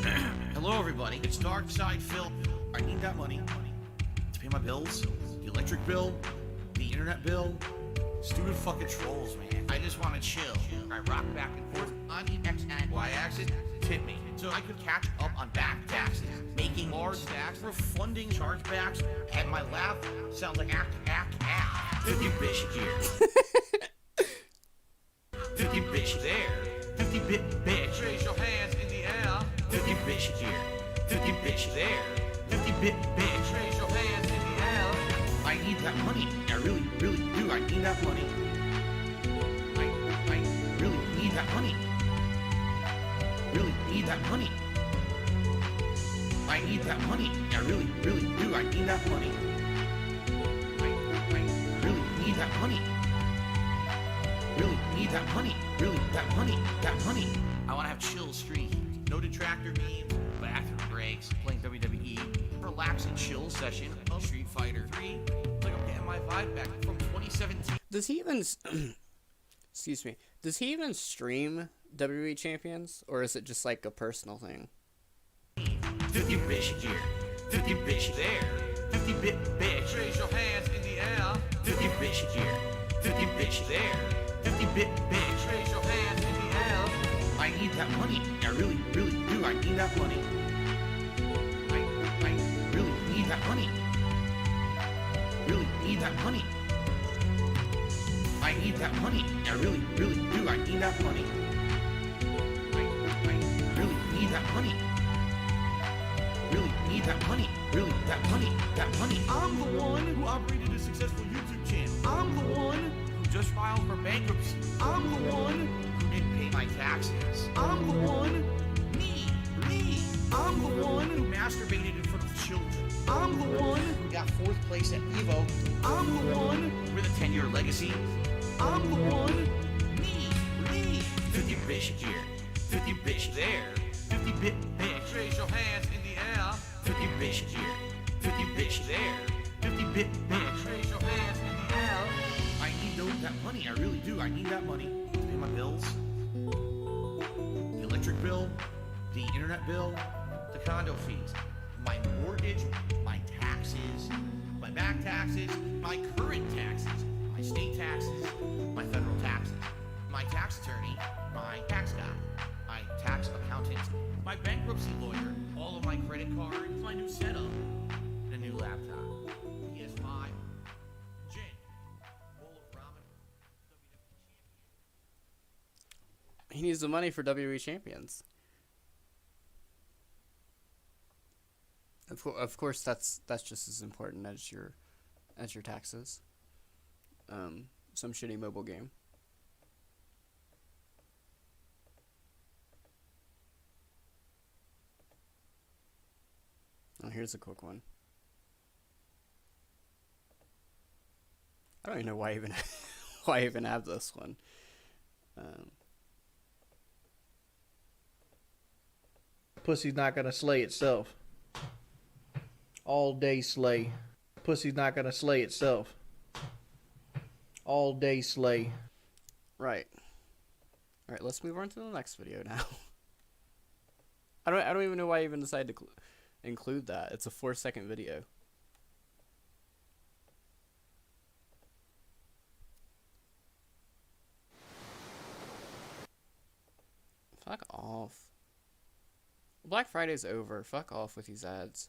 Hello everybody. It's Dark Side Phil. I need that money to pay my bills, the electric bill, the internet bill. Stupid fucking trolls, man. I just want to chill. I rock back and forth on the X and Y axis. Tip me so I could catch up on back taxes, making large stacks, refunding chargebacks, and my laugh sounds like act. 50 bitch here. 50 bitch there. 50 bit bitch. Raise your hands in the air. 50 bitch here. 50 bitch there. 50 bit bitch. Raise your hands in the air. I need that money. I really do. I need that money. I really need that money. Really need that money. I need that money. I really do. I need that money. I really need that money. Really need that money. Really that money. That money. I want to have chill streams. No detractor memes. Bathroom breaks. Playing WWE. Relaxing chill session of Street Fighter 3. Like I'm getting my vibe back from 2017. Does he even excuse me, does he even stream WWE Champions, or is it just like a personal thing? 50 bitch here, 50 bitch there, 50 bit bitch. Raise your hands in the air. 50 bitch here, 50 bitch there, 50 bit bitch. Raise your hands in the air. I need that money. I really do. I need that money. I really need that money. Really need that money. I need that money. I really do. I need that money. I really need that money. Really need that money. Really that money. That money. I'm the one who operated a successful YouTube channel. I'm the one who just filed for bankruptcy. I'm the one who didn't pay my taxes. I'm the one. Me. I'm the one who masturbated in front of children. I'm the one who got 4th place at Evo. I'm the one with a 10-year legacy. I'm the one. Me. 50 bitch here, 50 bitch there, 50 bit bitch. Raise your hands in the air. 50 bitch here, 50 bitch there, 50 bit bitch. Raise your hands in the air. I need that money. money. I really do. I need that money to pay my bills. The electric bill, the internet bill, the condo fees, my mortgage, my taxes, my back taxes, my current taxes, my state taxes, my federal taxes, my tax attorney, my tax guy, my tax accountant, my bankruptcy lawyer, all of my credit cards, my new setup, and a new laptop, PS5, gin, bowl of ramen, He needs the money for WWE champions. Of course, that's just as important as your taxes. Some shitty mobile game. Oh, here's a quick one. I don't even know why I even have this one. Pussy's not gonna slay itself. All day slay. Pussy's not gonna slay itself. All day slay. Right. All right. Let's move on to the next video now. I don't even know why I even decided to include that. It's a 4-second video. Fuck off. Black Friday's over. Fuck off with these ads.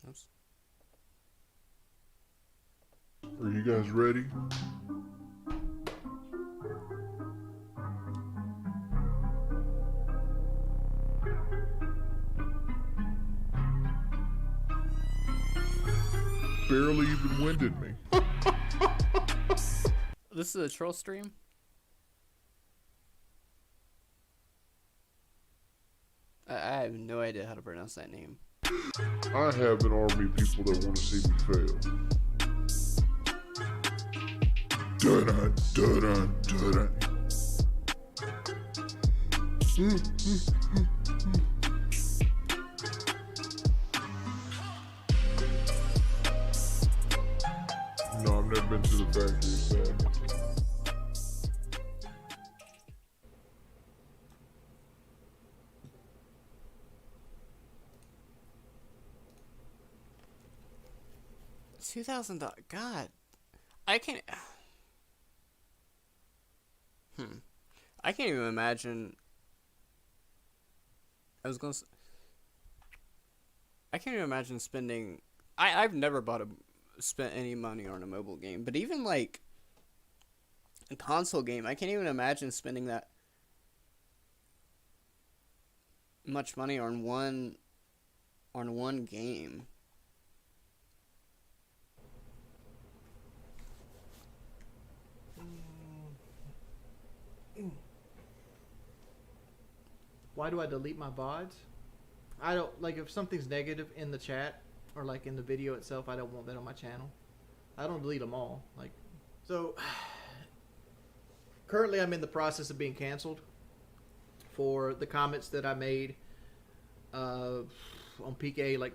Oops. Are you guys ready? Barely even winded me. This is a troll stream? I have no idea how to pronounce that name. I have an army of people that want to see me fail. Dun-dun, dun-dun, dun-dun. No, I've never been to the factory. It's bad. $2,000. God, I can't. I can't even imagine. I can't even imagine spending. I've never spent any money on a mobile game, but even like a console game, I can't even imagine spending that much money on one game. Why do I delete my VODs? I don't, like, if something's negative in the chat or like in the video itself, I don't want that on my channel. I don't delete them all. Like, so currently I'm in the process of being canceled for the comments that I made on PK like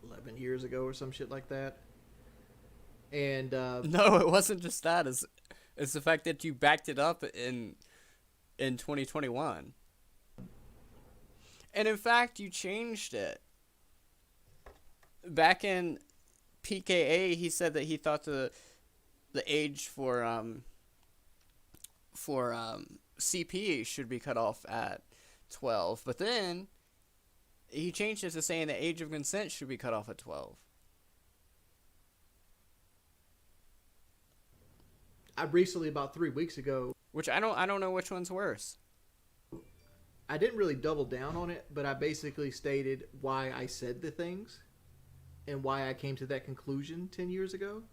11 years ago or some shit like that. And no, it wasn't just that. It's the fact that you backed it up in 2021. And in fact, you changed it. Back in PKA, he said that he thought the age for CP should be cut off at 12, but then he changed it to saying the age of consent should be cut off at 12. I recently, about 3 weeks ago, Which I don't know which one's worse. I didn't really double down on it, but I basically stated why I said the things and why I came to that conclusion 10 years ago.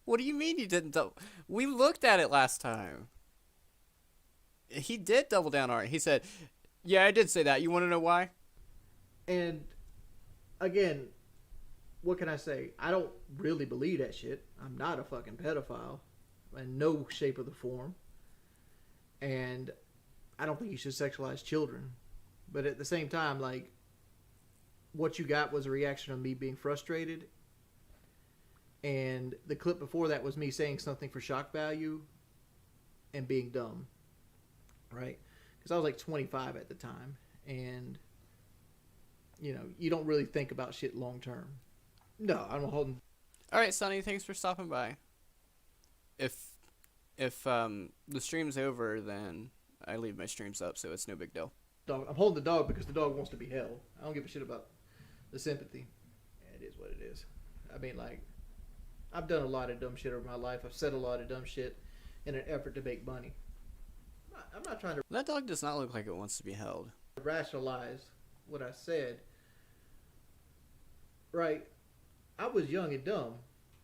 What do you mean you didn't We looked at it last time. He did double down on it. He said, yeah, I did say that. You want to know why? And again, what can I say? I don't really believe that shit. I'm not a fucking pedophile in no shape of the form. And I don't think you should sexualize children. But at the same time, like, what you got was a reaction of me being frustrated. And the clip before that was me saying something for shock value and being dumb. Right? Because I was like 25 at the time. And, you know, you don't really think about shit long term. No, I'm holding. All right, Sonny, thanks for stopping by. If the stream's over, then I leave my streams up, so it's no big deal. Dog. I'm holding the dog because the dog wants to be held. I don't give a shit about the sympathy. It is what it is. I mean, like, I've done a lot of dumb shit over my life. I've said a lot of dumb shit in an effort to make money. I'm not trying to That dog does not look like it wants to be held. rationalize what I said. Right? I was young and dumb.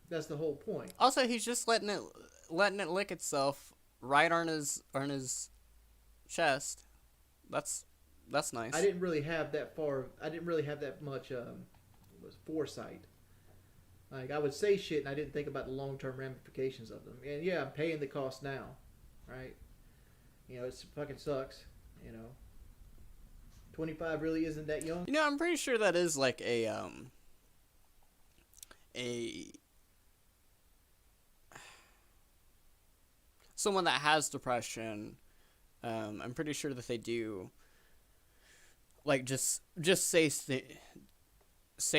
That's the whole point. Also, he's just letting it lick itself right on his chest. That's nice. I didn't really have that far. I didn't really have that much foresight. Like, I would say shit and I didn't think about the long-term ramifications of them. And yeah, I'm paying the cost now, right? You know, it fucking sucks. You know, 25 really isn't that young. You know, I'm pretty sure that is like a someone that has depression. I'm pretty sure that they do like just say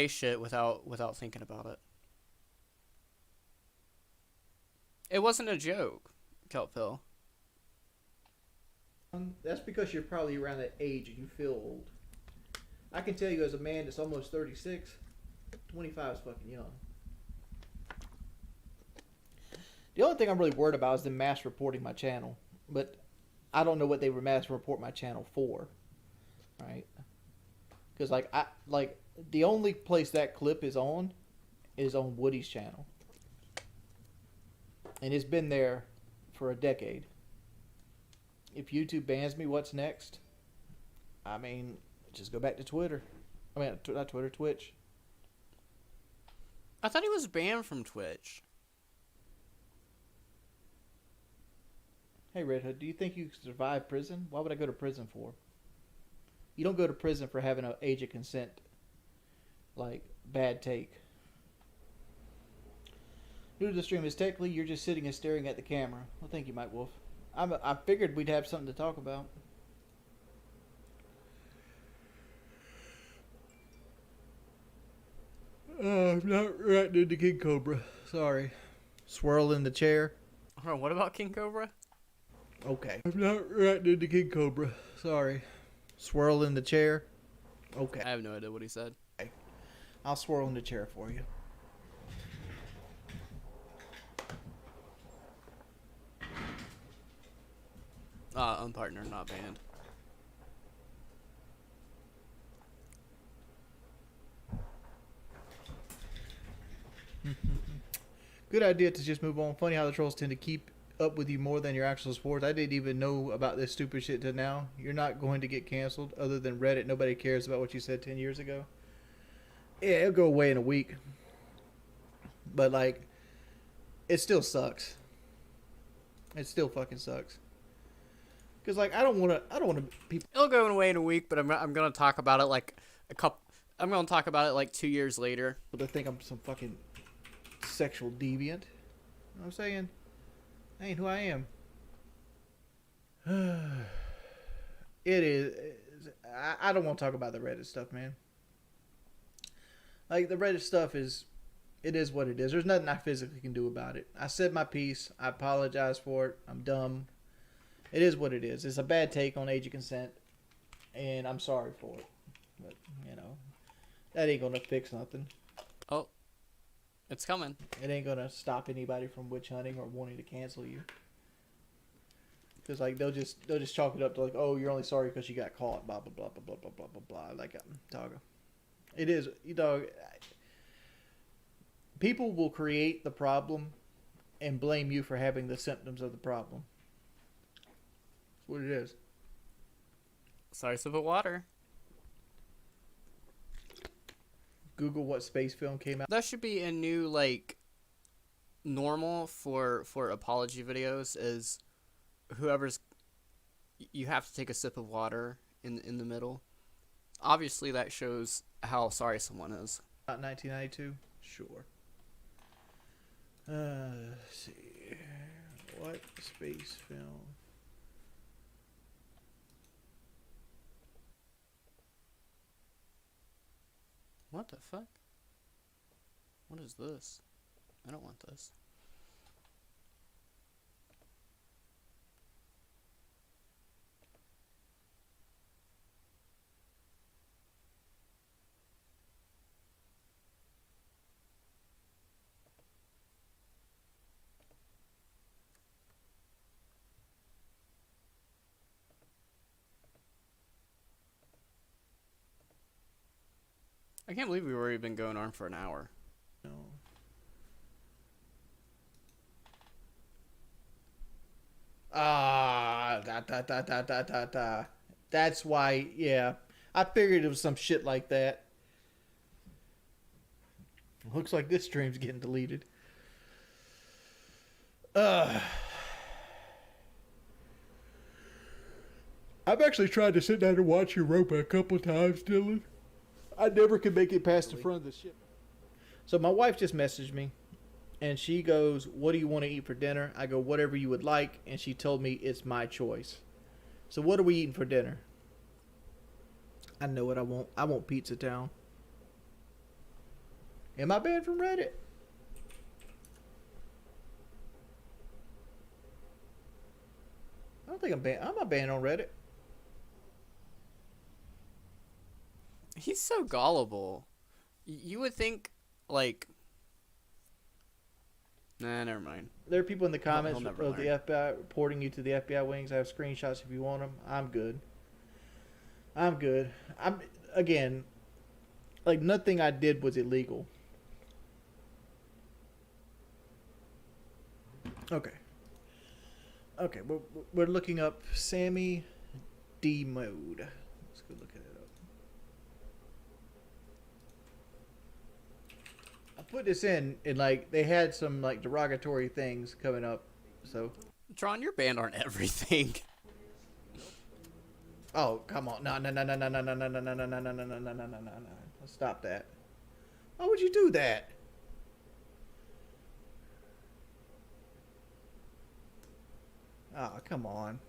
shit without thinking about it. It wasn't a joke, Kelpville. That's because you're probably around that age and you feel old. I can tell you as a man that's almost 36, 25 is fucking young. The only thing I'm really worried about is them mass reporting my channel. But I don't know what they were mass report my channel for. Right? Because the only place that clip is on Woody's channel. And it's been there for a decade. If YouTube bans me, what's next? I mean, just go back to Twitter. I mean, not Twitter, Twitch. I thought he was banned from Twitch. Hey, Red Hood, do you think you could survive prison? Why would I go to prison for? You don't go to prison for having an age of consent, like, bad take. New to the stream is technically you're just sitting and staring at the camera. Well, thank you, Mike Wolf. I figured we'd have something to talk about. I'm not right into King Cobra. Sorry. Swirl in the chair. Hold on, what about King Cobra? Okay. I'm not right into King Cobra. Sorry. Swirl in the chair. Okay. I have no idea what he said. I'll swirl in the chair for you. Unpartnered, not banned. Good idea to just move on. Funny how the trolls tend to keep up with you more than your actual sports. I didn't even know about this stupid shit till now. You're not going to get canceled. Other than Reddit, nobody cares about what you said 10 years ago. Yeah, it'll go away in a week. But, like, it still sucks. It still fucking sucks. Because, like, I don't want to people. It'll go away in a week, but I'm gonna talk about it like I'm gonna talk about it like 2 years later. To think I'm some fucking sexual deviant. You know what I'm saying? That ain't who I am. It is. I don't want to talk about the Reddit stuff, man. Like, the Reddit stuff is. It is what it is. There's nothing I physically can do about it. I said my piece. I apologize for it. I'm dumb. It is what it is. It's a bad take on age of consent. And I'm sorry for it. But, you know, that ain't going to fix nothing. Oh, it's coming. It ain't going to stop anybody from witch hunting or wanting to cancel you. Because, like, they'll just chalk it up to, like, oh, you're only sorry because you got caught, blah, blah, blah, blah, blah, blah, blah, blah, blah. Like, dog. It is, you dog. People will create the problem and blame you for having the symptoms of the problem. That's what it is. Sorry, sip of water. Google what space film came out. That should be a new like normal for apology videos. Is whoever's you have to take a sip of water in the middle. Obviously, that shows how sorry someone is. About 1992, sure. Let's see, what space film? What the fuck? What is this? I don't want this. I can't believe we've already been going on for an hour. No. That's why, yeah. I figured it was some shit like that. Looks like this stream's getting deleted. I've actually tried to sit down and watch Europa a couple times, Dylan. I never could make it past the front of the ship. So my wife just messaged me, and she goes, "What do you want to eat for dinner?" I go, "Whatever you would like," and she told me it's my choice. So what are we eating for dinner? I know what I want. I want Pizza Town. Am I banned from Reddit? I don't think I'm banned. I'm not banned on Reddit. He's so gullible. You would think, like... Nah, never mind. There are people in the comments never of the FBI reporting you to the FBI wings. I have screenshots if you want them. I'm good. I'm again, like nothing I did was illegal. Okay. We're looking up Sammy D mode. Let's go look at it up. I put this in and like they had some like derogatory things coming up, so. Tron, you're banned on everything. Oh, come on. No. Let's stop that. Why would you do that? Oh, come on.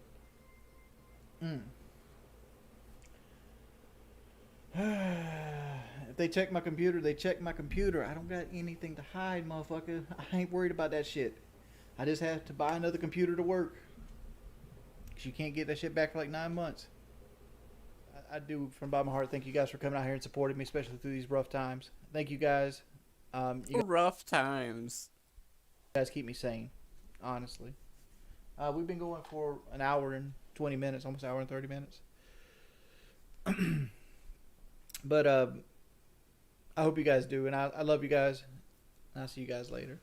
If they check my computer, they check my computer. I don't got anything to hide, motherfucker. I ain't worried about that shit. I just have to buy another computer to work. 'Cause you can't get that shit back for like 9 months. I do, from the bottom of my heart, thank you guys for coming out here and supporting me, especially through these rough times. Thank you guys. Rough times. You guys keep me sane, honestly. We've been going for an hour and 20 minutes, almost an hour and 30 minutes. But I hope you guys do, and I love you guys. I'll see you guys later.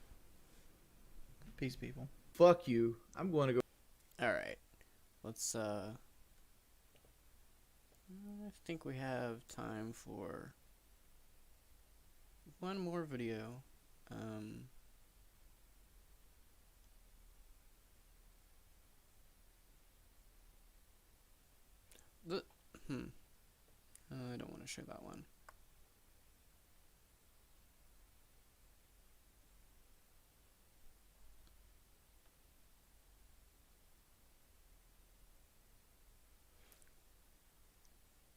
Peace, people. Fuck you. I'm going to go. All right. Let's I think we have time for one more video. I don't want to show that one.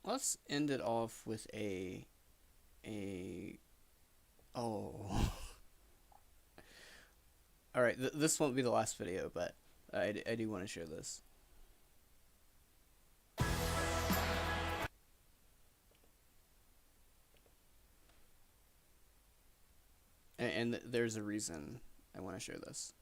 Let's end it off with a oh. All right, this won't be the last video, but I do want to share this. And there's a reason I want to share this.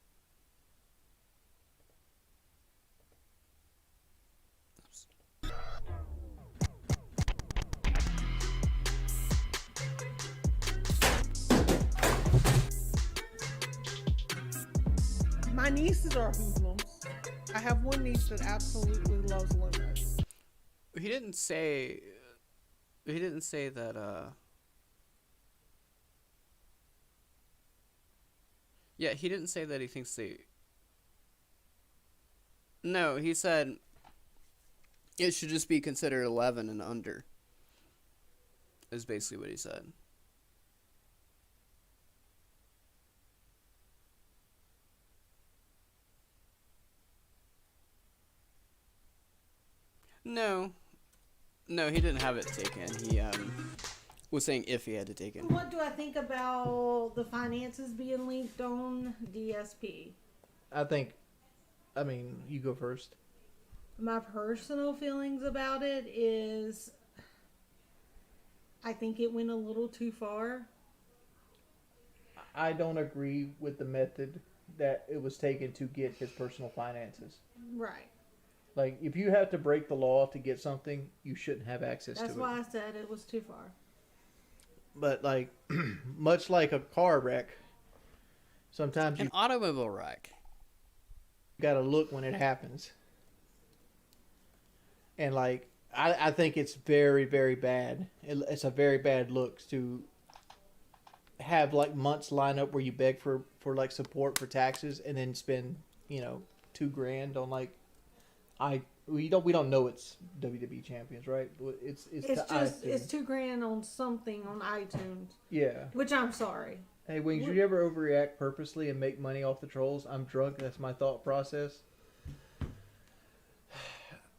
My nieces are hoodlums. I have one niece that absolutely loves limos. He didn't say that Yeah, he didn't say that he thinks they... No, he said it should just be considered 11 and under. Is basically what he said. No. No, he didn't have it taken. He was saying if he had to take it. What do I think about the finances being leaked on DSP? I mean, you go first. My personal feelings about it is I think it went a little too far. I don't agree with the method that it was taken to get his personal finances. Right. Like, if you have to break the law to get something, you shouldn't have access to it. That's why I said it was too far. But, like, much like a car wreck, sometimes An automobile wreck. You gotta look when it happens. And, like, I think it's very, very bad. It's a very bad look to have, like, months line up where you beg for like, support for taxes and then spend, $2,000 on, like, we don't know it's WWE champions, right? It's $2,000 on something on iTunes. Yeah. Which I'm sorry. Hey, Wings, you ever overreact purposely and make money off the trolls? I'm drunk. That's my thought process.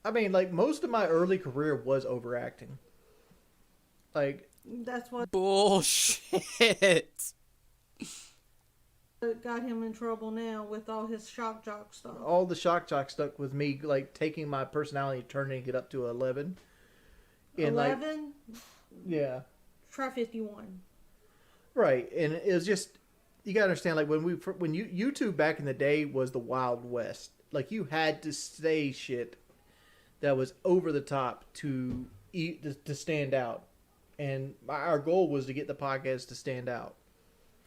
I mean, like, most of my early career was overacting. Like, that's what bullshit. Got him in trouble now with all his shock jock stuff. All the shock jock stuff with me, like, taking my personality, turning it up to 11. 11? Yeah. Try 51. Right, and it was just, you gotta understand, like, when YouTube back in the day was the Wild West. Like, you had to say shit that was over the top to stand out, and our goal was to get the podcast to stand out,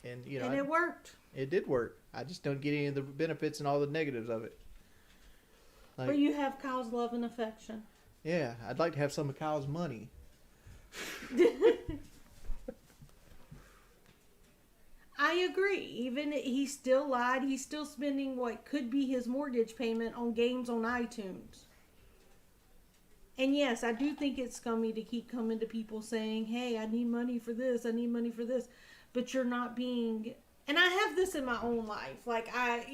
and and it worked. It did work. I just don't get any of the benefits and all the negatives of it. Like, but you have Kyle's love and affection. Yeah, I'd like to have some of Kyle's money. I agree. Even he still lied. He's still spending what could be his mortgage payment on games on iTunes. And yes, I do think it's scummy to keep coming to people saying, hey, I need money for this. I need money for this. But you're not being... And I have this in my own life. Like, I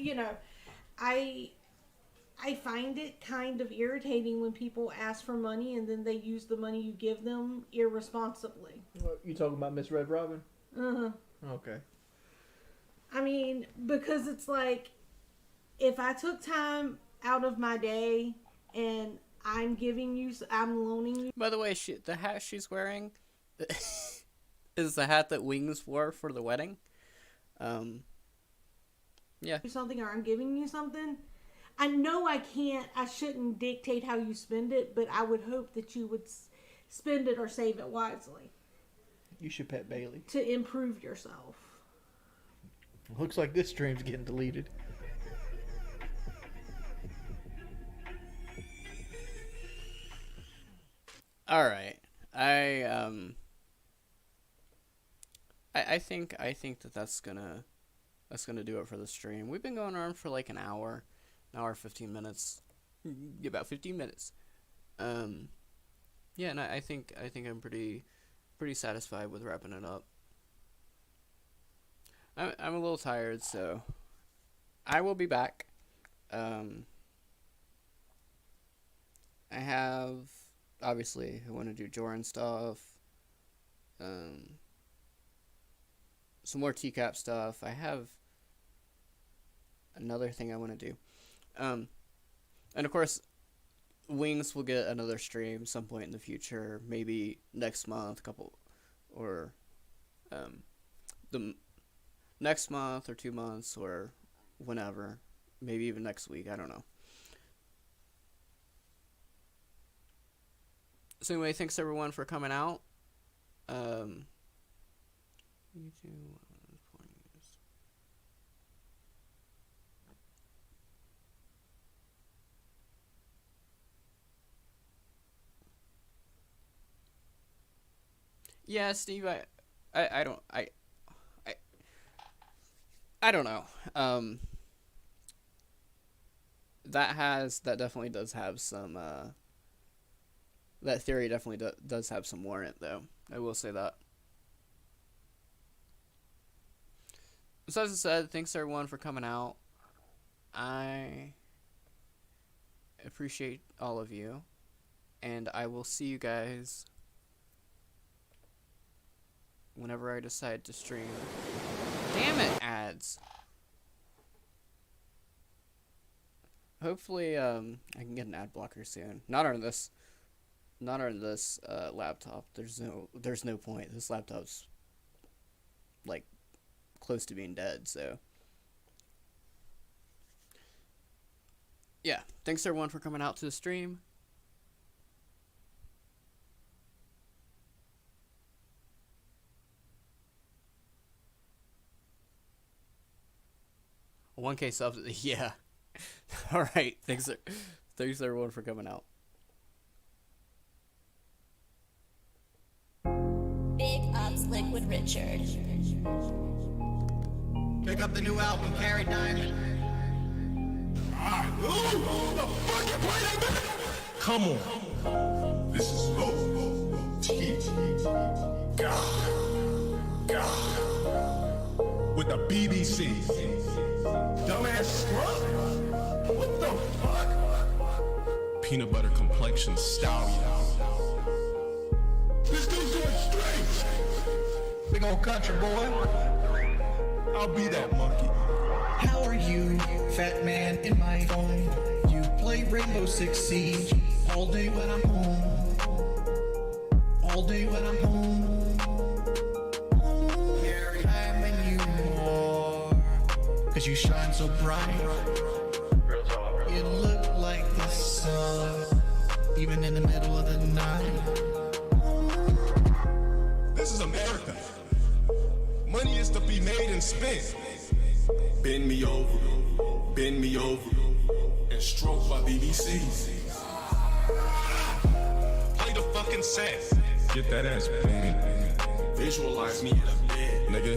find it kind of irritating when people ask for money and then they use the money you give them irresponsibly. You talking about Miss Red Robin? Uh-huh. Okay. I mean, because it's like, if I took time out of my day and I'm loaning you. By the way, the hat she's wearing is the hat that Wings wore for the wedding. Yeah. Something, or I'm giving you something. I know I shouldn't dictate how you spend it, but I would hope that you would spend it or save it wisely. You should pet Bailey. To improve yourself. Looks like this stream's getting deleted. All right. I think that's gonna do it for the stream. We've been going on for like an hour 15 minutes, about 15 minutes. Yeah, and I think I'm pretty satisfied with wrapping it up. I'm a little tired, so I will be back. I want to do Jordan stuff. Some more TCAP stuff. I have another thing I want to do. And of course, Wings will get another stream some point in the future, maybe next month, the next month or 2 months or whenever, maybe even next week. I don't know. So anyway, thanks everyone for coming out. Yeah, Steve, I I don't know. That definitely does have some that theory definitely does have some warrant, though. I will say that. So as I said, thanks everyone for coming out. I appreciate all of you, and I will see you guys whenever I decide to stream. Damn it, ads. Hopefully, I can get an ad blocker soon. Not on this laptop. There's no point. This laptop's like close to being dead. So yeah, thanks everyone for coming out to the stream. A 1K subs. Yeah. All right. Thanks everyone for coming out. Big Ups Liquid Richard. Pick up the new album, Carrie Diamond. Come on. This is God. With the BBC. Dumbass scrub. What the fuck? Peanut butter complexion stallion. This dude's doing straight. Big old country boy. I'll be that monkey. How are you, fat man in my phone? You play Rainbow Six Siege all day when I'm home. All day when I'm home. Every time when you are, 'cause you shine so bright. You look like the sun, even in the middle of the night. This is America. Money is to be made and spent. Bend me over, and stroke my BBC. Play the fucking set. Get that ass banging. Visualize me in a bed, nigga.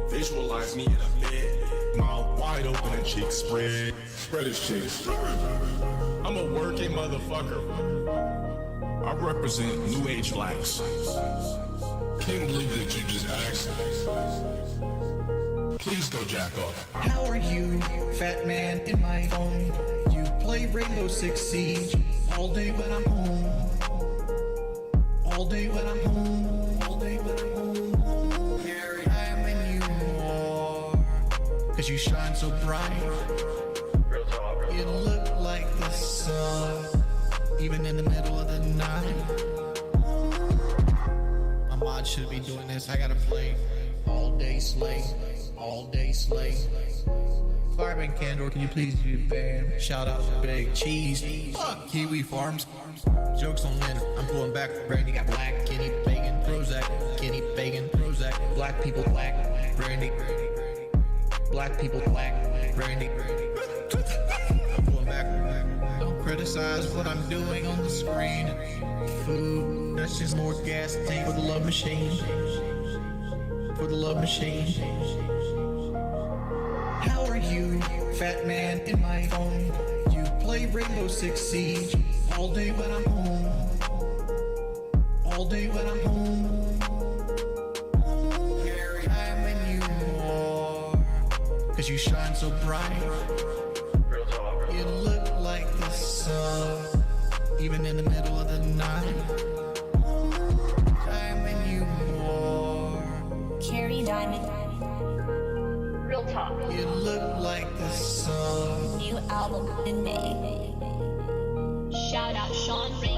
Visualize me in a bed. Mouth wide open and cheeks spread. Spread his cheeks. I'm a working motherfucker. I represent new age blacks. Can't believe that you just asked. Please go jack off. How are you, fat man in my phone? You play Rainbow Six Siege all day when I'm home. All day when I'm home. All day when I'm home. Every time when you are, 'cause you shine so bright. You look like the sun, even in the middle of the night. My mod should be doing this. I gotta play all day slay. All day slay. Carbon Candor, can you please be banned? Shout out to Big Cheese. Fuck Kiwi Farms. Jokes on men. I'm pulling back. Brandy got black. Kenny Bacon. Prozac. Kenny Bacon. Prozac. Black people black. Brandy. Black people black. Brandy. I'm pulling back. Don't criticize what I'm doing on the screen. Food. That's just more gas tank for the love machine. For the love machine. How are you, fat man in my phone? You play Rainbow Six Siege all day when I'm home. All day when I'm home. Every time when you are, 'cause you shine so bright. You look like the sun, even in the middle of the night. Time when you are. Carrie Diamond. Real talk. You look like the sun. New album in May. Shout out Sean Ray.